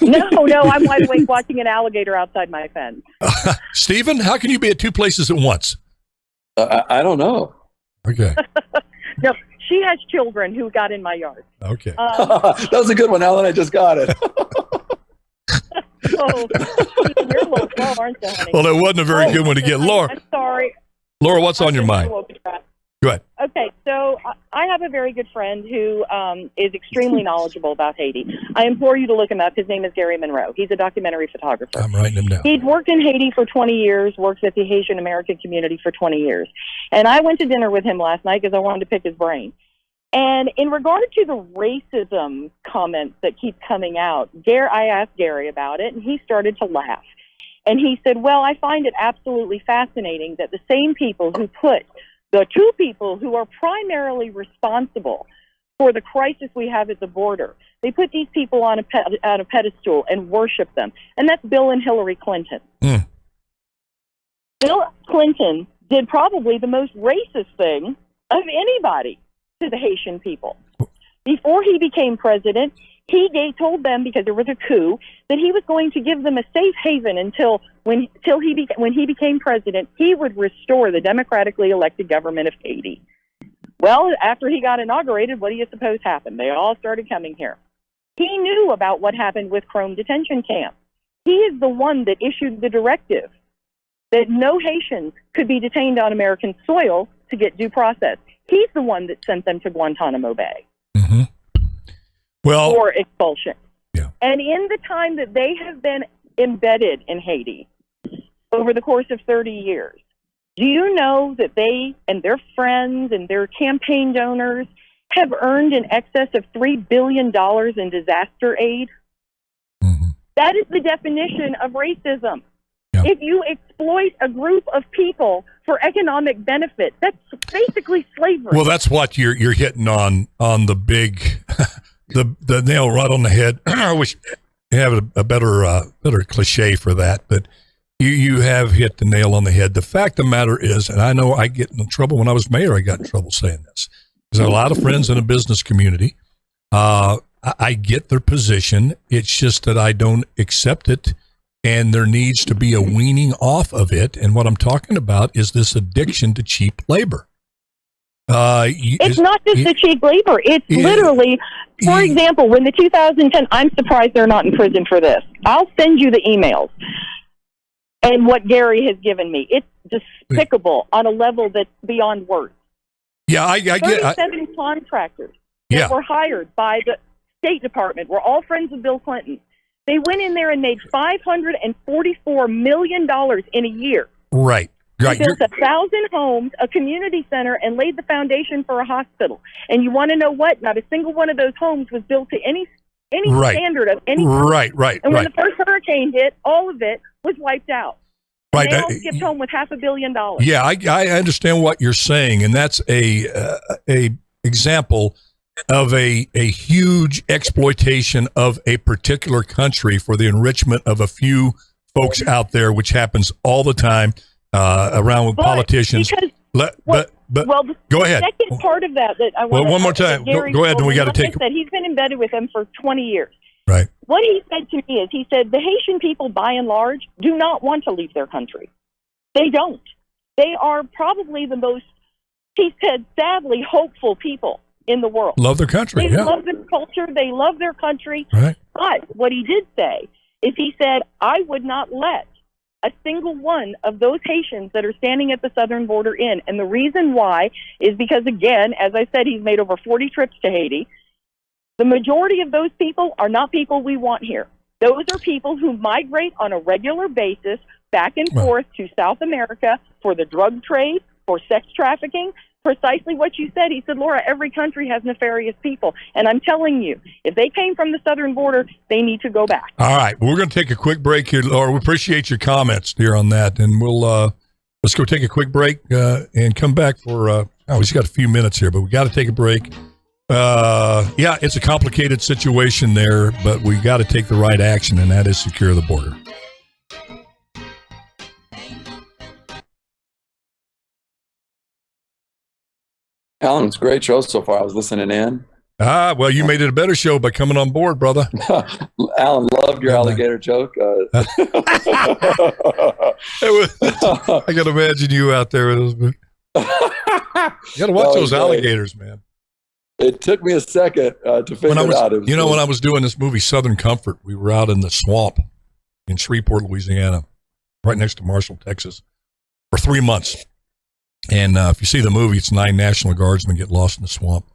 No, I'm wide awake watching an alligator outside my fence. Stephen, how can you be at two places at once? I don't know. Okay. No, she has children who got in my yard. Okay. That was a good one, Alan. I just got it. Oh, you're a little slow, aren't you, honey? Well, that wasn't a very good one to get. Laura, I'm sorry. Laura, what's on your mind? Go ahead. Okay, so I have a very good friend who is extremely knowledgeable about Haiti. I implore you to look him up. His name is Gary Monroe. He's a documentary photographer. I'm writing him down. He's worked in Haiti for 20 years, worked with the Haitian American community for 20 years. And I went to dinner with him last night because I wanted to pick his brain. And in regard to the racism comments that keep coming out, I asked Gary about it, and he started to laugh. And he said, well, I find it absolutely fascinating that the same people who put the two people who are primarily responsible for the crisis we have at the border, they put these people on a pedestal and worship them. And that's Bill and Hillary Clinton. Mm. Bill Clinton did probably the most racist thing of anybody to the Haitian people. Before he became president, he told them, because there was a coup, that he was going to give them a safe haven until when he became president, he would restore the democratically elected government of Haiti. Well, after he got inaugurated, what do you suppose happened? They all started coming here. He knew about what happened with Chrome detention camp. He is the one that issued the directive that no Haitians could be detained on American soil to get due process. He's the one that sent them to Guantanamo Bay. Mm-hmm. Well, for expulsion. Yeah. And in the time that they have been embedded in Haiti over the course of 30 years, do you know that they and their friends and their campaign donors have earned in excess of $3 billion in disaster aid? Mm-hmm. That is the definition of racism. Yeah. If you exploit a group of people for economic benefit, that's basically slavery. Well, that's what you're hitting on the big, the nail right on the head. I wish you have a better cliche for that, but you have hit the nail on the head. The fact of the matter is, and I know I get in trouble when I was mayor, I got in trouble saying this. There's a lot of friends in the business community. I get their position. It's just that I don't accept it. And there needs to be a weaning off of it. And what I'm talking about is this addiction to cheap labor. It's not just the cheap labor. It's literally, for example, when the 2010, I'm surprised they're not in prison for this. I'll send you the emails and what Gary has given me. It's despicable on a level that's beyond words. Yeah, I get 37 contractors that were hired by the State Department were all friends of Bill Clinton. They went in there and made $544 million in a year. Right. They built 1,000 homes, a community center, and laid the foundation for a hospital. And you want to know what? Not a single one of those homes was built to any standard of any kind. Right. And when the first hurricane hit, all of it was wiped out. Right. And they all skipped home with $500 million. Yeah, I understand what you're saying, and that's a example of a huge exploitation of a particular country for the enrichment of a few folks out there, which happens all the time around with politicians. Go ahead. The second part of that I want one more time. Go ahead, then we got to take. He's been embedded with them for 20 years. Right. What he said to me is, he said the Haitian people, by and large, do not want to leave their country. They don't. They are probably the most, he said, sadly hopeful people in the world. Love their country. They love their culture. They love their country. Right. But what he did say is, he said, I would not let a single one of those Haitians that are standing at the southern border in. And the reason why is because, again, as I said, he's made over 40 trips to Haiti. The majority of those people are not people we want here. Those are people who migrate on a regular basis back and forth to South America for the drug trade, for sex trafficking, precisely what you said. He said, Laura, every country has nefarious people. And I'm telling you, if they came from the southern border, they need to go back. All right. We're going to take a quick break here, Laura. We appreciate your comments here on that. And we'll let's go take a quick break and come back for, we just got a few minutes here, but we got to take a break. Yeah, it's a complicated situation there, but we got to take the right action, and that is secure the border. Alan, it's a great show so far. I was listening in. Well, you made it a better show by coming on board, brother. Alan loved your alligator joke. I can imagine you out there with those. You got to watch those alligators, man. It took me a second to figure it out. When I was doing this movie, Southern Comfort, we were out in the swamp in Shreveport, Louisiana, right next to Marshall, Texas, for 3 months. And if you see the movie, it's 9 National Guardsmen get lost in the swamp.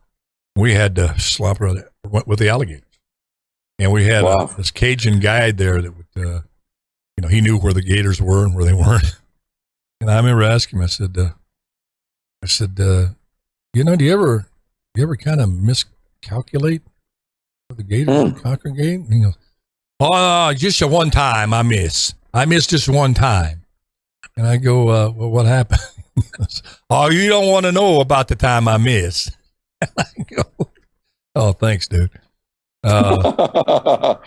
We had to slop with the alligators. And we had this Cajun guide there that would, he knew where the gators were and where they weren't. And I remember asking him, I said, do you ever kind of miscalculate where the gators congregate? And he goes, oh, just one time I missed just one time. And I go, well, what happened? He goes, oh, you don't want to know about the time I missed. And I go, oh, thanks, dude. To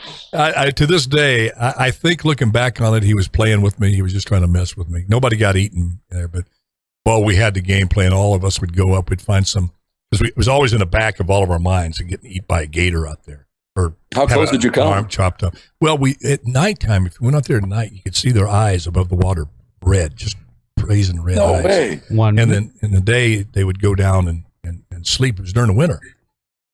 this day, I think looking back on it, he was playing with me. He was just trying to mess with me. Nobody got eaten there, but while we had the game plan, all of us would go up. We'd find some, because it was always in the back of all of our minds and getting eaten by a gator out there. Or how close did you come? Arm chopped up. Well, at nighttime, if you went out there at night, you could see their eyes above the water, red, just brazen red eyes. Way. And then in the day, they would go down and sleep. It was during the winter.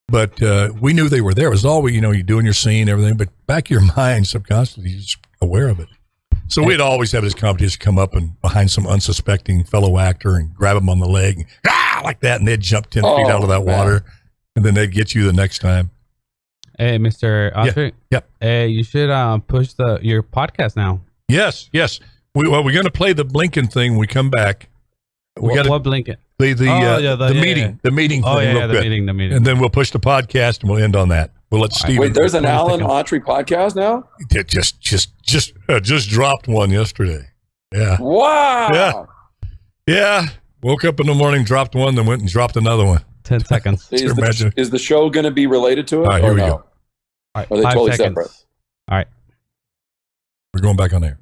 But we knew they were there. It was always, you're doing your scene, everything, but back of your mind, subconsciously, you're just aware of it. So we'd always have this competition come up and behind some unsuspecting fellow actor and grab him on the leg, and, like that, and they'd jump 10 feet out of that water, and then they'd get you the next time. Hey, Mr. Autry. Yep. Hey, you should push your podcast now. Yes. We're going to play the Blinken thing when we come back. What Blinken? The meeting. The meeting. Oh, thing the meeting. And then we'll push the podcast and we'll end on that. We'll let Steve. Wait, there's an Alan Autry podcast now? It just dropped one yesterday. Yeah. Wow. Yeah. Woke up in the morning, dropped one, then went and dropped another one. 10 seconds. Is the show going to be related to it? All right, here we go. go. All right, are they 5 totally seconds. separate? All right. We're going back on air.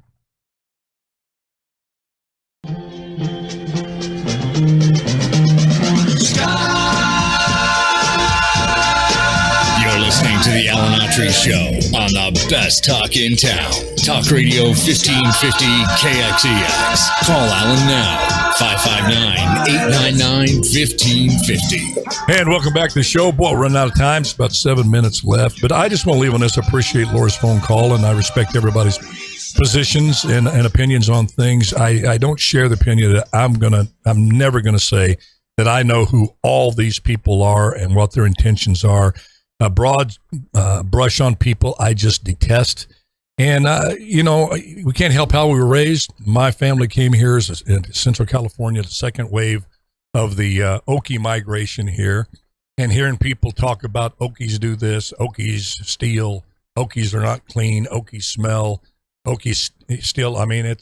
You're listening to the Alan Autry Show on the best talk in town. Talk Radio 1550 KXEX. Call Alan now. 559-899-1550. And welcome back to the show. Boy, we're running out of time. It's about 7 minutes left. But I just want to leave on this. I appreciate Laura's phone call, and I respect everybody's positions and opinions on things. I don't share the opinion that I'm never going to say that I know who all these people are and what their intentions are. A broad brush on people I just detest. And, we can't help how we were raised. My family came here in Central California, the second wave of the Okie migration here. And hearing people talk about Okies do this, Okies steal, Okies are not clean, Okies smell, Okies steal. I mean, I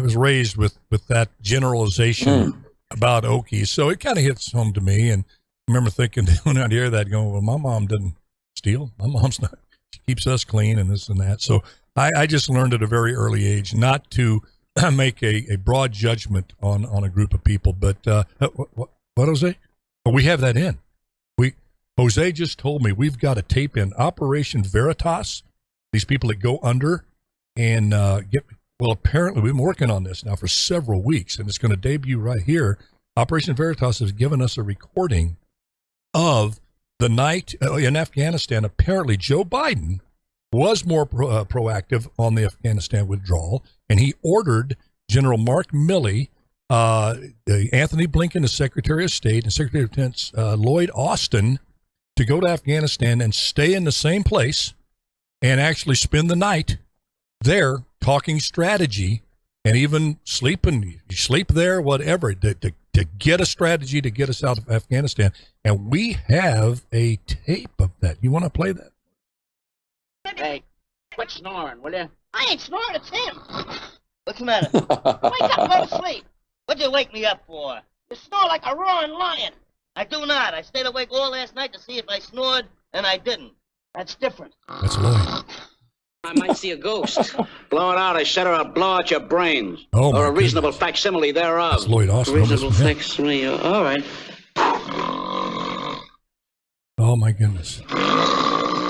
was raised with that generalization about Okies. So it kind of hits home to me. And I remember thinking when I'd hear that going, well, my mom didn't steal. My mom's not. Keeps us clean and this and that. So I just learned at a very early age not to make a broad judgment on a group of people. But what Jose? Oh, we have that in. Jose just told me we've got a tape in Operation Veritas. These people that go under and apparently we've been working on this now for several weeks, and it's going to debut right here. Operation Veritas has given us a recording of the night in Afghanistan. Apparently, Joe Biden was more proactive on the Afghanistan withdrawal, and he ordered General Mark Milley, Anthony Blinken, the Secretary of State, and Secretary of Defense Lloyd Austin to go to Afghanistan and stay in the same place and actually spend the night there talking strategy and even sleeping. You sleep there, whatever, to get a strategy to get us out of Afghanistan. And we have a tape of that. You want to play that? Hey, quit snoring, will you? I ain't snoring, it's him. What's the matter? Wake up, go to sleep. What'd you wake me up for? You snore like a roaring lion. I do not. I stayed awake all last night to see if I snored, and I didn't. That's different. That's Lloyd. I might see a ghost. Blow it out, I said, or I'll blow out your brains. Oh, or a goodness. reasonable facsimile thereof. That's Lloyd Austin. Reasonable facsimile. All right. Oh, Oh, my goodness.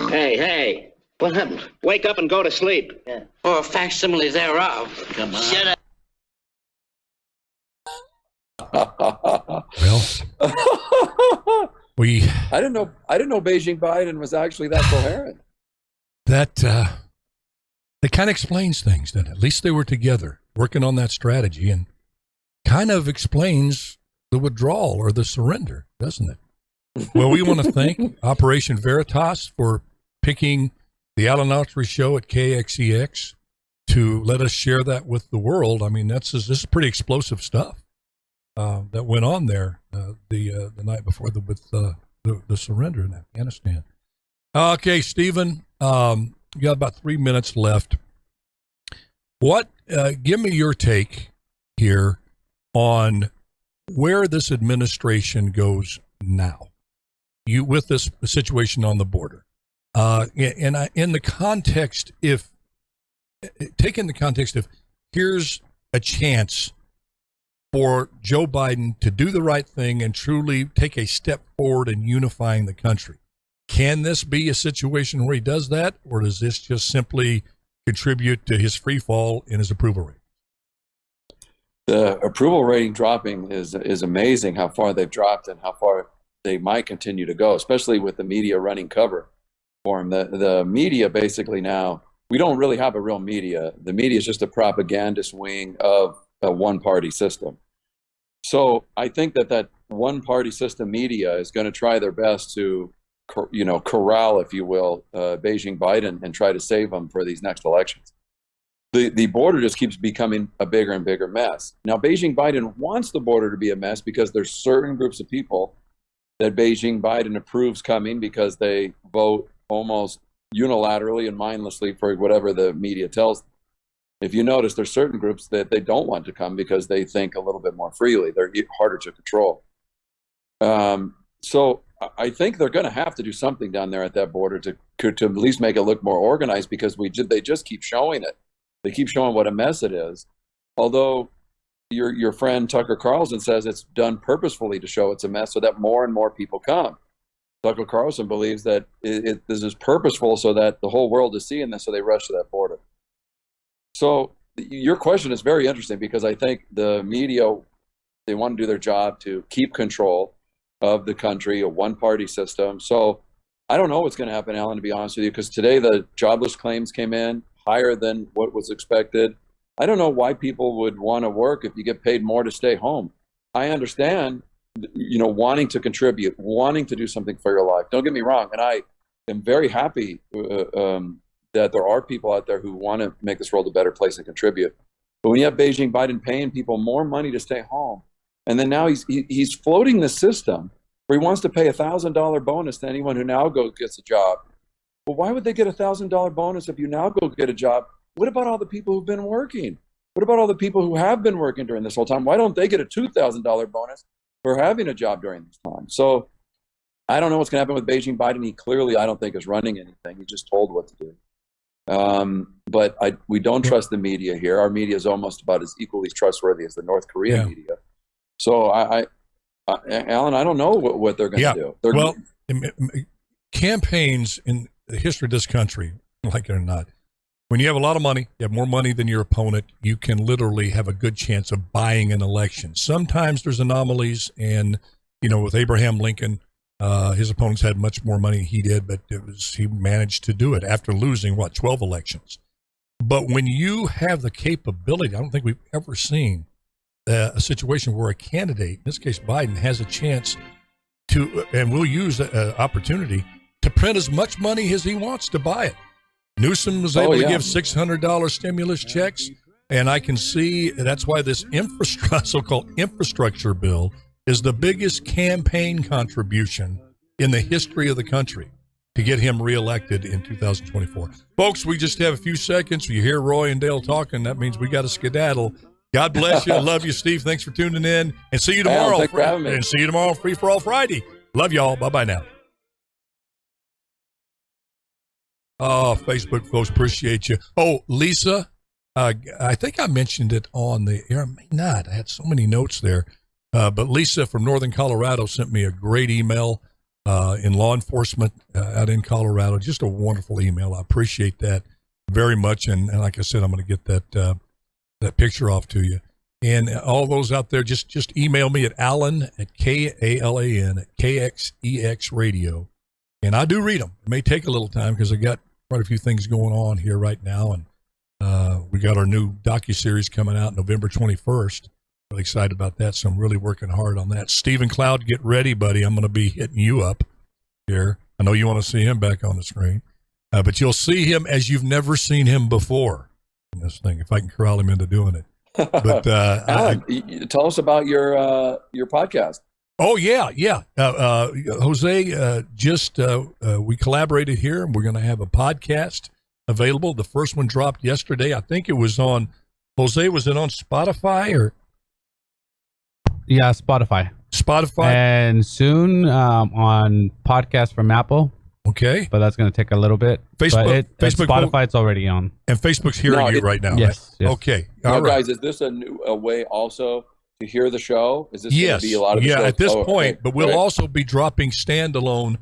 Hey. What happened? Wake up and go to sleep. Yeah. Or a facsimile thereof. Come on. Shut up. Well, I didn't know Beijing Biden was actually that coherent. That kind of explains things. Then at least they were together working on that strategy, and kind of explains the withdrawal or the surrender, doesn't it? Well, we want to thank Operation Veritas for picking the Alan Autry Show at KXEX to let us share that with the world. I mean, this is pretty explosive stuff that went on there the night before the surrender in Afghanistan. Okay, Stephen, you got about 3 minutes left. Give me your take here on where this administration goes now, with this situation on the border. In the context, if here's a chance for Joe Biden to do the right thing and truly take a step forward in unifying the country, can this be a situation where he does that, or does this just simply contribute to his free fall in his approval rate? The approval rating dropping is amazing, how far they've dropped and how far they might continue to go, especially with the media running cover for him. The media basically now, we don't really have a real media. The media is just a propagandist wing of a one-party system. So I think that one-party system media is going to try their best to, corral, if you will, Beijing Biden and try to save him for these next elections. The border just keeps becoming a bigger and bigger mess. Now, Beijing Biden wants the border to be a mess because there's certain groups of people that Beijing Biden approves coming because they vote almost unilaterally and mindlessly for whatever the media tells them. If you notice, there's certain groups that they don't want to come because they think a little bit more freely. They're harder to control. So I think they're going to have to do something down there at that border to at least make it look more organized, because they just keep showing it. They keep showing what a mess it is. Although your friend Tucker Carlson says it's done purposefully to show it's a mess so that more and more people come. Tucker Carlson believes that this is purposeful so that the whole world is seeing this, so they rush to that border. So your question is very interesting, because I think the media, they want to do their job to keep control of the country, a one-party system. So I don't know what's going to happen, Alan, to be honest with you, because today the jobless claims came in higher than what was expected. I don't know why people would want to work if you get paid more to stay home. I understand, wanting to contribute, wanting to do something for your life. Don't get me wrong. And I am very happy that there are people out there who want to make this world a better place and contribute. But when you have Beijing Biden paying people more money to stay home, and then now he's floating the system where he wants to pay $1,000 bonus to anyone who now gets a job. Well, why would they get $1,000 bonus if you now go get a job? What about all the people who've been working? What about all the people who have been working during this whole time? Why don't they get a $2,000 bonus for having a job during this time? So I don't know what's going to happen with Beijing Biden. He clearly, I don't think, is running anything. He's just told what to do. But we don't trust the media here. Our media is almost about as equally trustworthy as the North Korean media. So Alan, I don't know what they're going to do. Campaigns in the history of this country, like it or not, when you have a lot of money, you have more money than your opponent, you can literally have a good chance of buying an election. Sometimes there's anomalies, and with Abraham Lincoln, his opponents had much more money than he did, but he managed to do it after losing 12 elections. But when you have the capability, I don't think we've ever seen a situation where a candidate, in this case Biden, has a chance to, and will use an opportunity to print as much money as he wants to buy it. Newsom was able to give $600 stimulus checks, and I can see that's why this so-called infrastructure bill is the biggest campaign contribution in the history of the country to get him reelected in 2024. Folks, we just have a few seconds. You hear Roy and Dale talking, that means we got to skedaddle. God bless you. I love you, Steve. Thanks for tuning in. And see you tomorrow. Thanks for having me. And see you tomorrow on Free for All Friday. Love y'all. Bye-bye now. Oh, Facebook folks, appreciate you. Oh, Lisa, I think I mentioned it on the air. I may not. I had so many notes there. But Lisa from Northern Colorado sent me a great email. in law enforcement out in Colorado. Just a wonderful email. I appreciate that very much. And like I said, I'm going to get that picture off to you. And all those out there, just email me at Alan at KALAN at KXEX Radio. And I do read them. It may take a little time because I got quite a few things going on here right now. And we got our new docuseries coming out November 21st. Really excited about that. So I'm really working hard on that. Stephen Cloud, get ready, buddy. I'm going to be hitting you up here. I know you want to see him back on the screen. But you'll see him as you've never seen him before in this thing, if I can corral him into doing it. But Alan, tell us about your podcast. Oh yeah. Jose, we collaborated here, and we're going to have a podcast available. The first one dropped yesterday. I think it was on. Jose, was it on Spotify or? Yeah, Spotify, and soon on podcast from Apple. Okay, but that's going to take a little bit. Facebook, Spotify, it's already on, and Facebook's hearing you right now. Yes. Right? Okay. Now, guys, is this a way also to hear the show? Is this going to be a lot of the show? At this point, but we'll also be dropping standalone.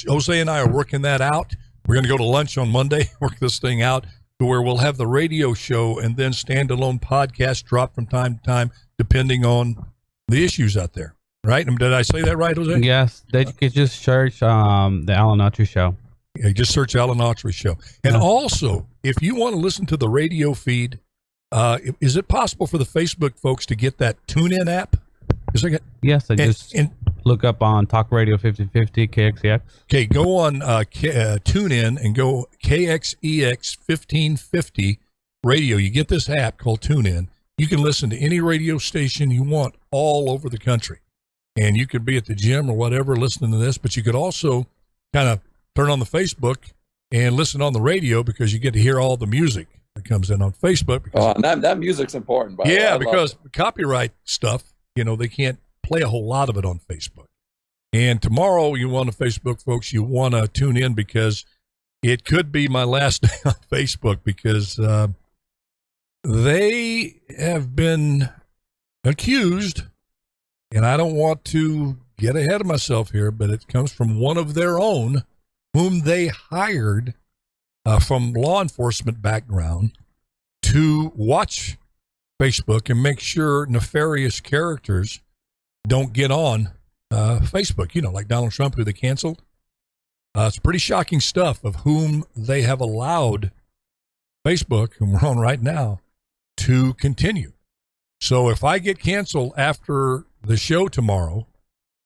Jose and I are working that out. We're going to go to lunch on Monday, work this thing out to where we'll have the radio show and then standalone podcast drop from time to time, depending on the issues out there. Right? Did I say that right, Jose? Yes. They could just search the Alan Autry Show. Yeah, just search Alan Autry Show. And also, if you want to listen to the radio feed, is it possible for the Facebook folks to get that TuneIn app? Yes, just look up on Talk Radio 5050 KXEX. Okay, go on TuneIn and go KXEX 1550 radio. You get this app called TuneIn. You can listen to any radio station you want all over the country. And you could be at the gym or whatever listening to this, but you could also kind of turn on the Facebook and listen on the radio because you get to hear all the music that comes in on Facebook. And that music's important. By yeah, because copyright stuff, they can't play a whole lot of it on Facebook. And tomorrow, you want to Facebook, folks, you want to tune in because it could be my last day on Facebook because they have been accused. And I don't want to get ahead of myself here, but it comes from one of their own whom they hired from law enforcement background to watch Facebook and make sure nefarious characters don't get on Facebook, like Donald Trump, who they canceled. It's pretty shocking stuff of whom they have allowed Facebook, whom we're on right now, to continue. So if I get canceled after the show tomorrow,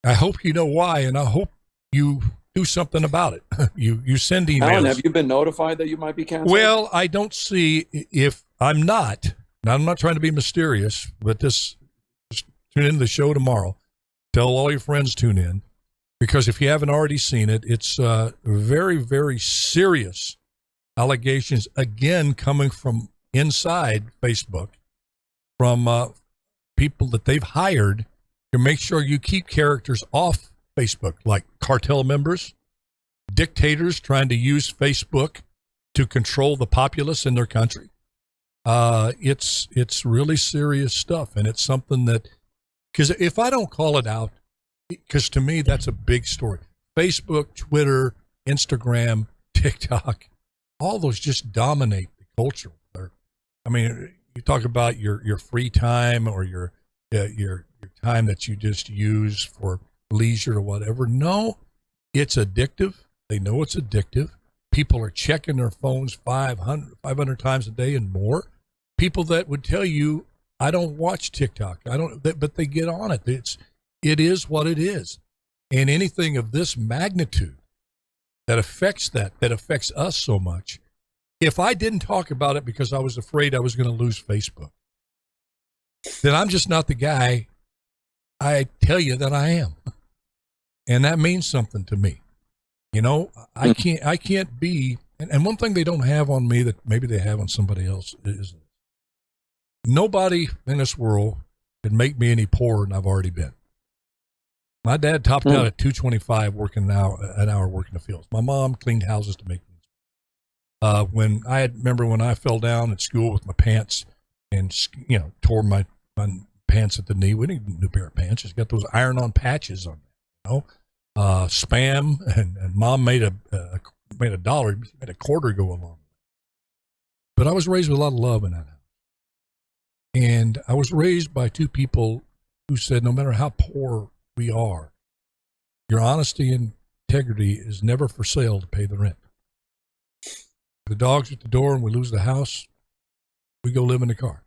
I hope you know why, and I hope you do something about it. You send emails. Alan, have you been notified that you might be canceled? Well, I don't see if I'm not. Now, I'm not trying to be mysterious, but just tune into the show tomorrow. Tell all your friends tune in, because if you haven't already seen it, it's very, very serious allegations, again, coming from inside Facebook, from people that they've hired to make sure you keep characters off Facebook, like cartel members, dictators trying to use Facebook to control the populace in their country. It's really serious stuff, and it's something that, because if I don't call it out, because to me that's a big story. Facebook, Twitter, Instagram, TikTok, all those just dominate the culture. I mean, you talk about your free time or your time that you just use for leisure or whatever. No, it's addictive. They know it's addictive. People are checking their phones 500 times a day and more. People that would tell you, I don't watch TikTok. But they get on it. It is what it is. And anything of this magnitude that affects us so much, if I didn't talk about it because I was afraid I was going to lose Facebook, then I'm just not the guy I tell you that I am. And that means something to me. I can't be, and one thing they don't have on me that maybe they have on somebody else is nobody in this world can make me any poorer than I've already been. My dad topped out at $225 working an hour working the fields. My mom cleaned houses to make me. Remember when I fell down at school with my pants and tore my pants at the knee. We didn't need a new pair of pants. Just got those iron-on patches on. spam, and mom made a dollar, made a quarter go along. But I was raised with a lot of love in that house. And I was raised by two people who said, no matter how poor we are, your honesty and integrity is never for sale to pay the rent. The dog's at the door and we lose the house, we go live in the car.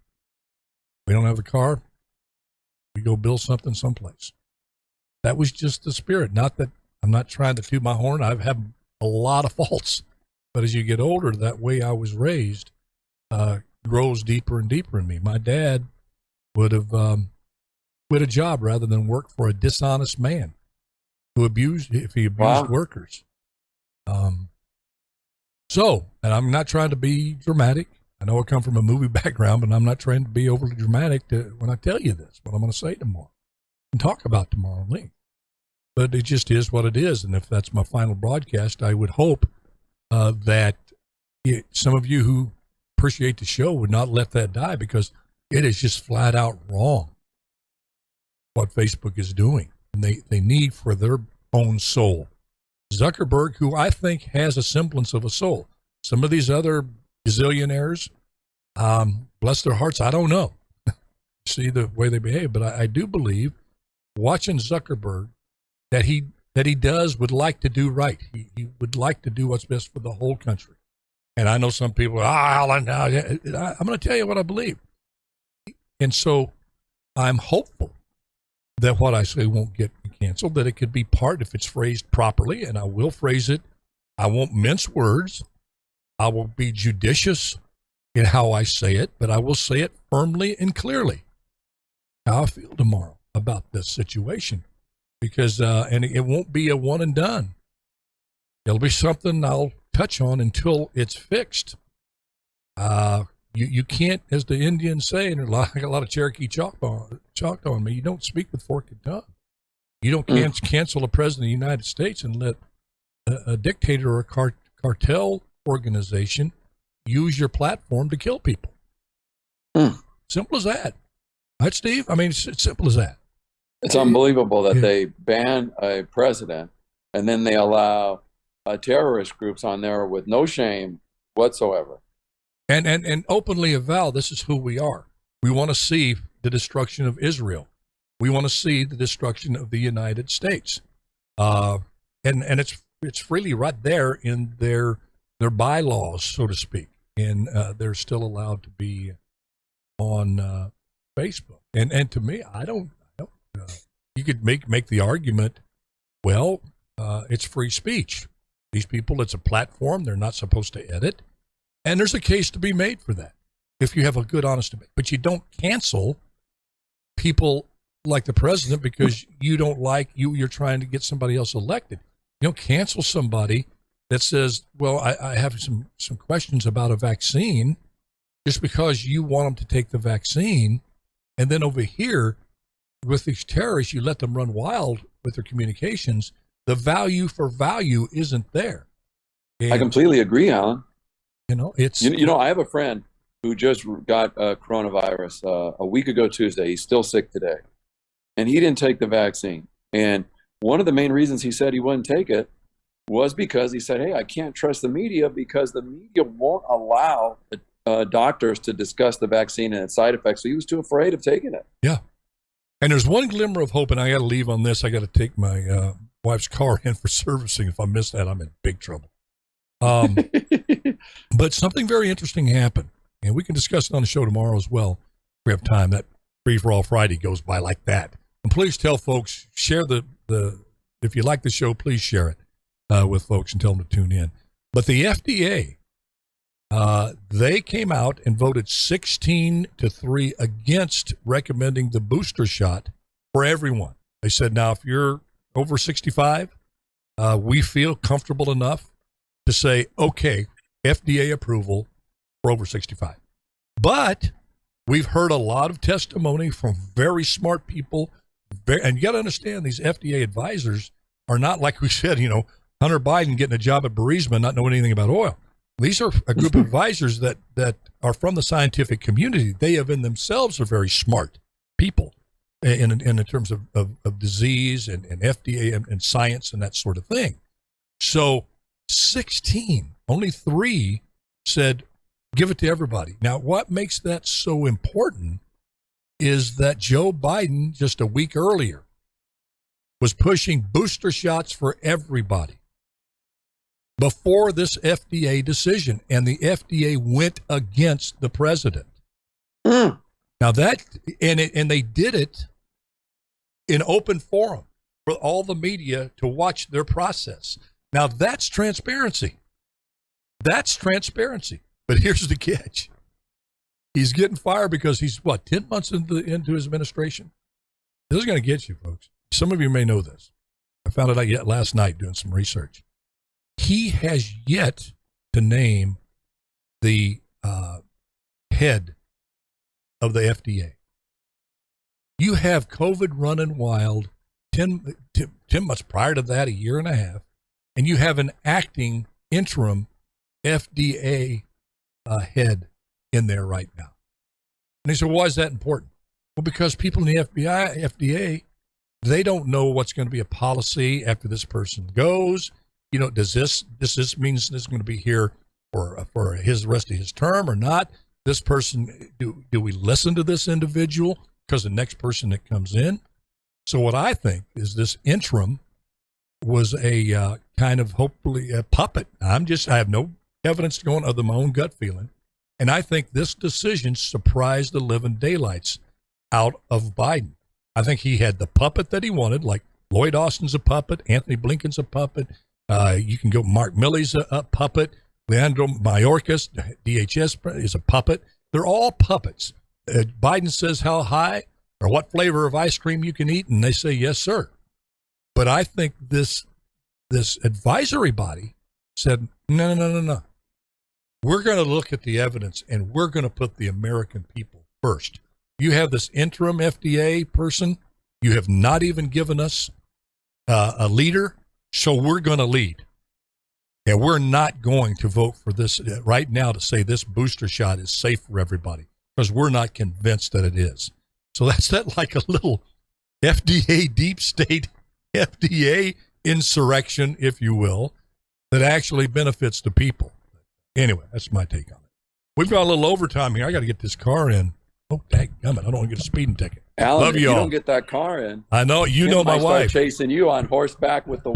We don't have a car, we go build something someplace. That was just the spirit. Not that I'm not trying to toot my horn. I've had a lot of faults. But as you get older, that way I was raised grows deeper and deeper in me. My dad would have quit a job rather than work for a dishonest man who abused workers. And I'm not trying to be dramatic. I know I come from a movie background, but I'm not trying to be overly dramatic when I tell you this, what I'm going to say tomorrow and talk about tomorrow at length. But it just is what it is. And if that's my final broadcast, I would hope that some of you who appreciate the show would not let that die, because it is just flat out wrong what Facebook is doing. And they need for their own soul. Zuckerberg, who I think has a semblance of a soul. Some of these other gazillionaires, bless their hearts, I don't know. See the way they behave, but I do believe, watching Zuckerberg, that he would like to do right. He would like to do what's best for the whole country. And I know some people, Alan, I'm going to tell you what I believe. And so I'm hopeful that what I say won't get canceled, that it could be part, if it's phrased properly, and I will phrase it. I won't mince words. I will be judicious in how I say it, but I will say it firmly and clearly how I feel tomorrow about this situation. Because, and it won't be a one and done. It'll be something I'll touch on until it's fixed. You can't, as the Indians say, and I got a lot of Cherokee chalked on me, you don't speak with forked tongue. You don't cancel a president of the United States and let a dictator or a cartel organization use your platform to kill people. Simple as that. Right, Steve? I mean, it's simple as that. It's unbelievable that they ban a president and then they allow terrorist groups on there with no shame whatsoever. And openly avow this is who we are. We want to see the destruction of Israel. We want to see the destruction of the United States. And it's freely right there in their bylaws, so to speak. And they're still allowed to be on Facebook. And to me, I don't you could make the argument, well, it's free speech. These people, it's a platform. They're not supposed to edit. And there's a case to be made for that if you have a good, honest debate. But you don't cancel people like the president because you don't like you're trying to get somebody else elected. You don't cancel somebody that says, well, I have some questions about a vaccine just because you want them to take the vaccine. And then over here with these terrorists, you let them run wild with their communications. The value for value isn't there. And, I completely agree, Alan. It's I have a friend who just got coronavirus a week ago Tuesday. He's still sick today, and he didn't take the vaccine. And one of the main reasons he said he wouldn't take it was because he said, hey, I can't trust the media because the media won't allow doctors to discuss the vaccine and its side effects. So he was too afraid of taking it. Yeah. And there's one glimmer of hope, and I got to leave on this. I got to take my wife's car in for servicing. If I miss that, I'm in big trouble. But something very interesting happened, and we can discuss it on the show tomorrow as well. We have time. That Free for All Friday goes by like that. And please tell folks, share the if you like the show, please share it with folks and tell them to tune in. But the FDA, they came out and voted 16-3 against recommending the booster shot for everyone. They said, now, if you're over 65, we feel comfortable enough to say, okay, FDA approval for over 65. But we've heard a lot of testimony from very smart people. And you got to understand, these FDA advisors are not, like we said, Hunter Biden getting a job at Burisma, not knowing anything about oil. These are a group of advisors that are from the scientific community. They have in themselves are very smart people. in terms of disease and FDA and science and that sort of thing. So 16, only 3 said, give it to everybody. Now, what makes that so important is that Joe Biden, just a week earlier, was pushing booster shots for everybody before this FDA decision, and the FDA went against the president. Now that, and they did it in open forum for all the media to watch their process. Now that's transparency. That's transparency. But here's the catch. He's getting fired because he's, 10 months into his administration? This is going to get you, folks. Some of you may know this. I found it out last night doing some research. He has yet to name the head of the FDA. You have COVID running wild 10 months prior to that, a year and a half, and you have an acting interim FDA head in there right now. And he said, why is that important? Well, because people in the FDA, they don't know what's going to be a policy after this person goes. You know, does this mean this is going to be here for his rest of his term or not? This person, do we listen to this individual because the next person that comes in? So what I think is this interim was a kind of hopefully a puppet. I have no evidence to go on other than my own gut feeling. And I think this decision surprised the living daylights out of Biden. I think he had the puppet that he wanted, like Lloyd Austin's a puppet, Anthony Blinken's a puppet. You can go, Mark Milley's a puppet. Leandro Mayorkas, DHS, is a puppet. They're all puppets. Biden says how high or what flavor of ice cream you can eat, and they say, yes, sir. But I think this advisory body said, no. We're going to look at the evidence, and we're going to put the American people first. You have this interim FDA person. You have not even given us a leader, so we're going to lead. And we're not going to vote for this right now to say this booster shot is safe for everybody because we're not convinced that it is. So that's that like a little FDA deep state, FDA insurrection, if you will, that actually benefits the people. Anyway, that's my take on it. We've got a little overtime here. I got to get this car in. Oh, dang, I don't want to get a speeding ticket. Alan, Love if you you all. don't get that car in, I know, you know my wife. Start chasing you on horseback with the whip.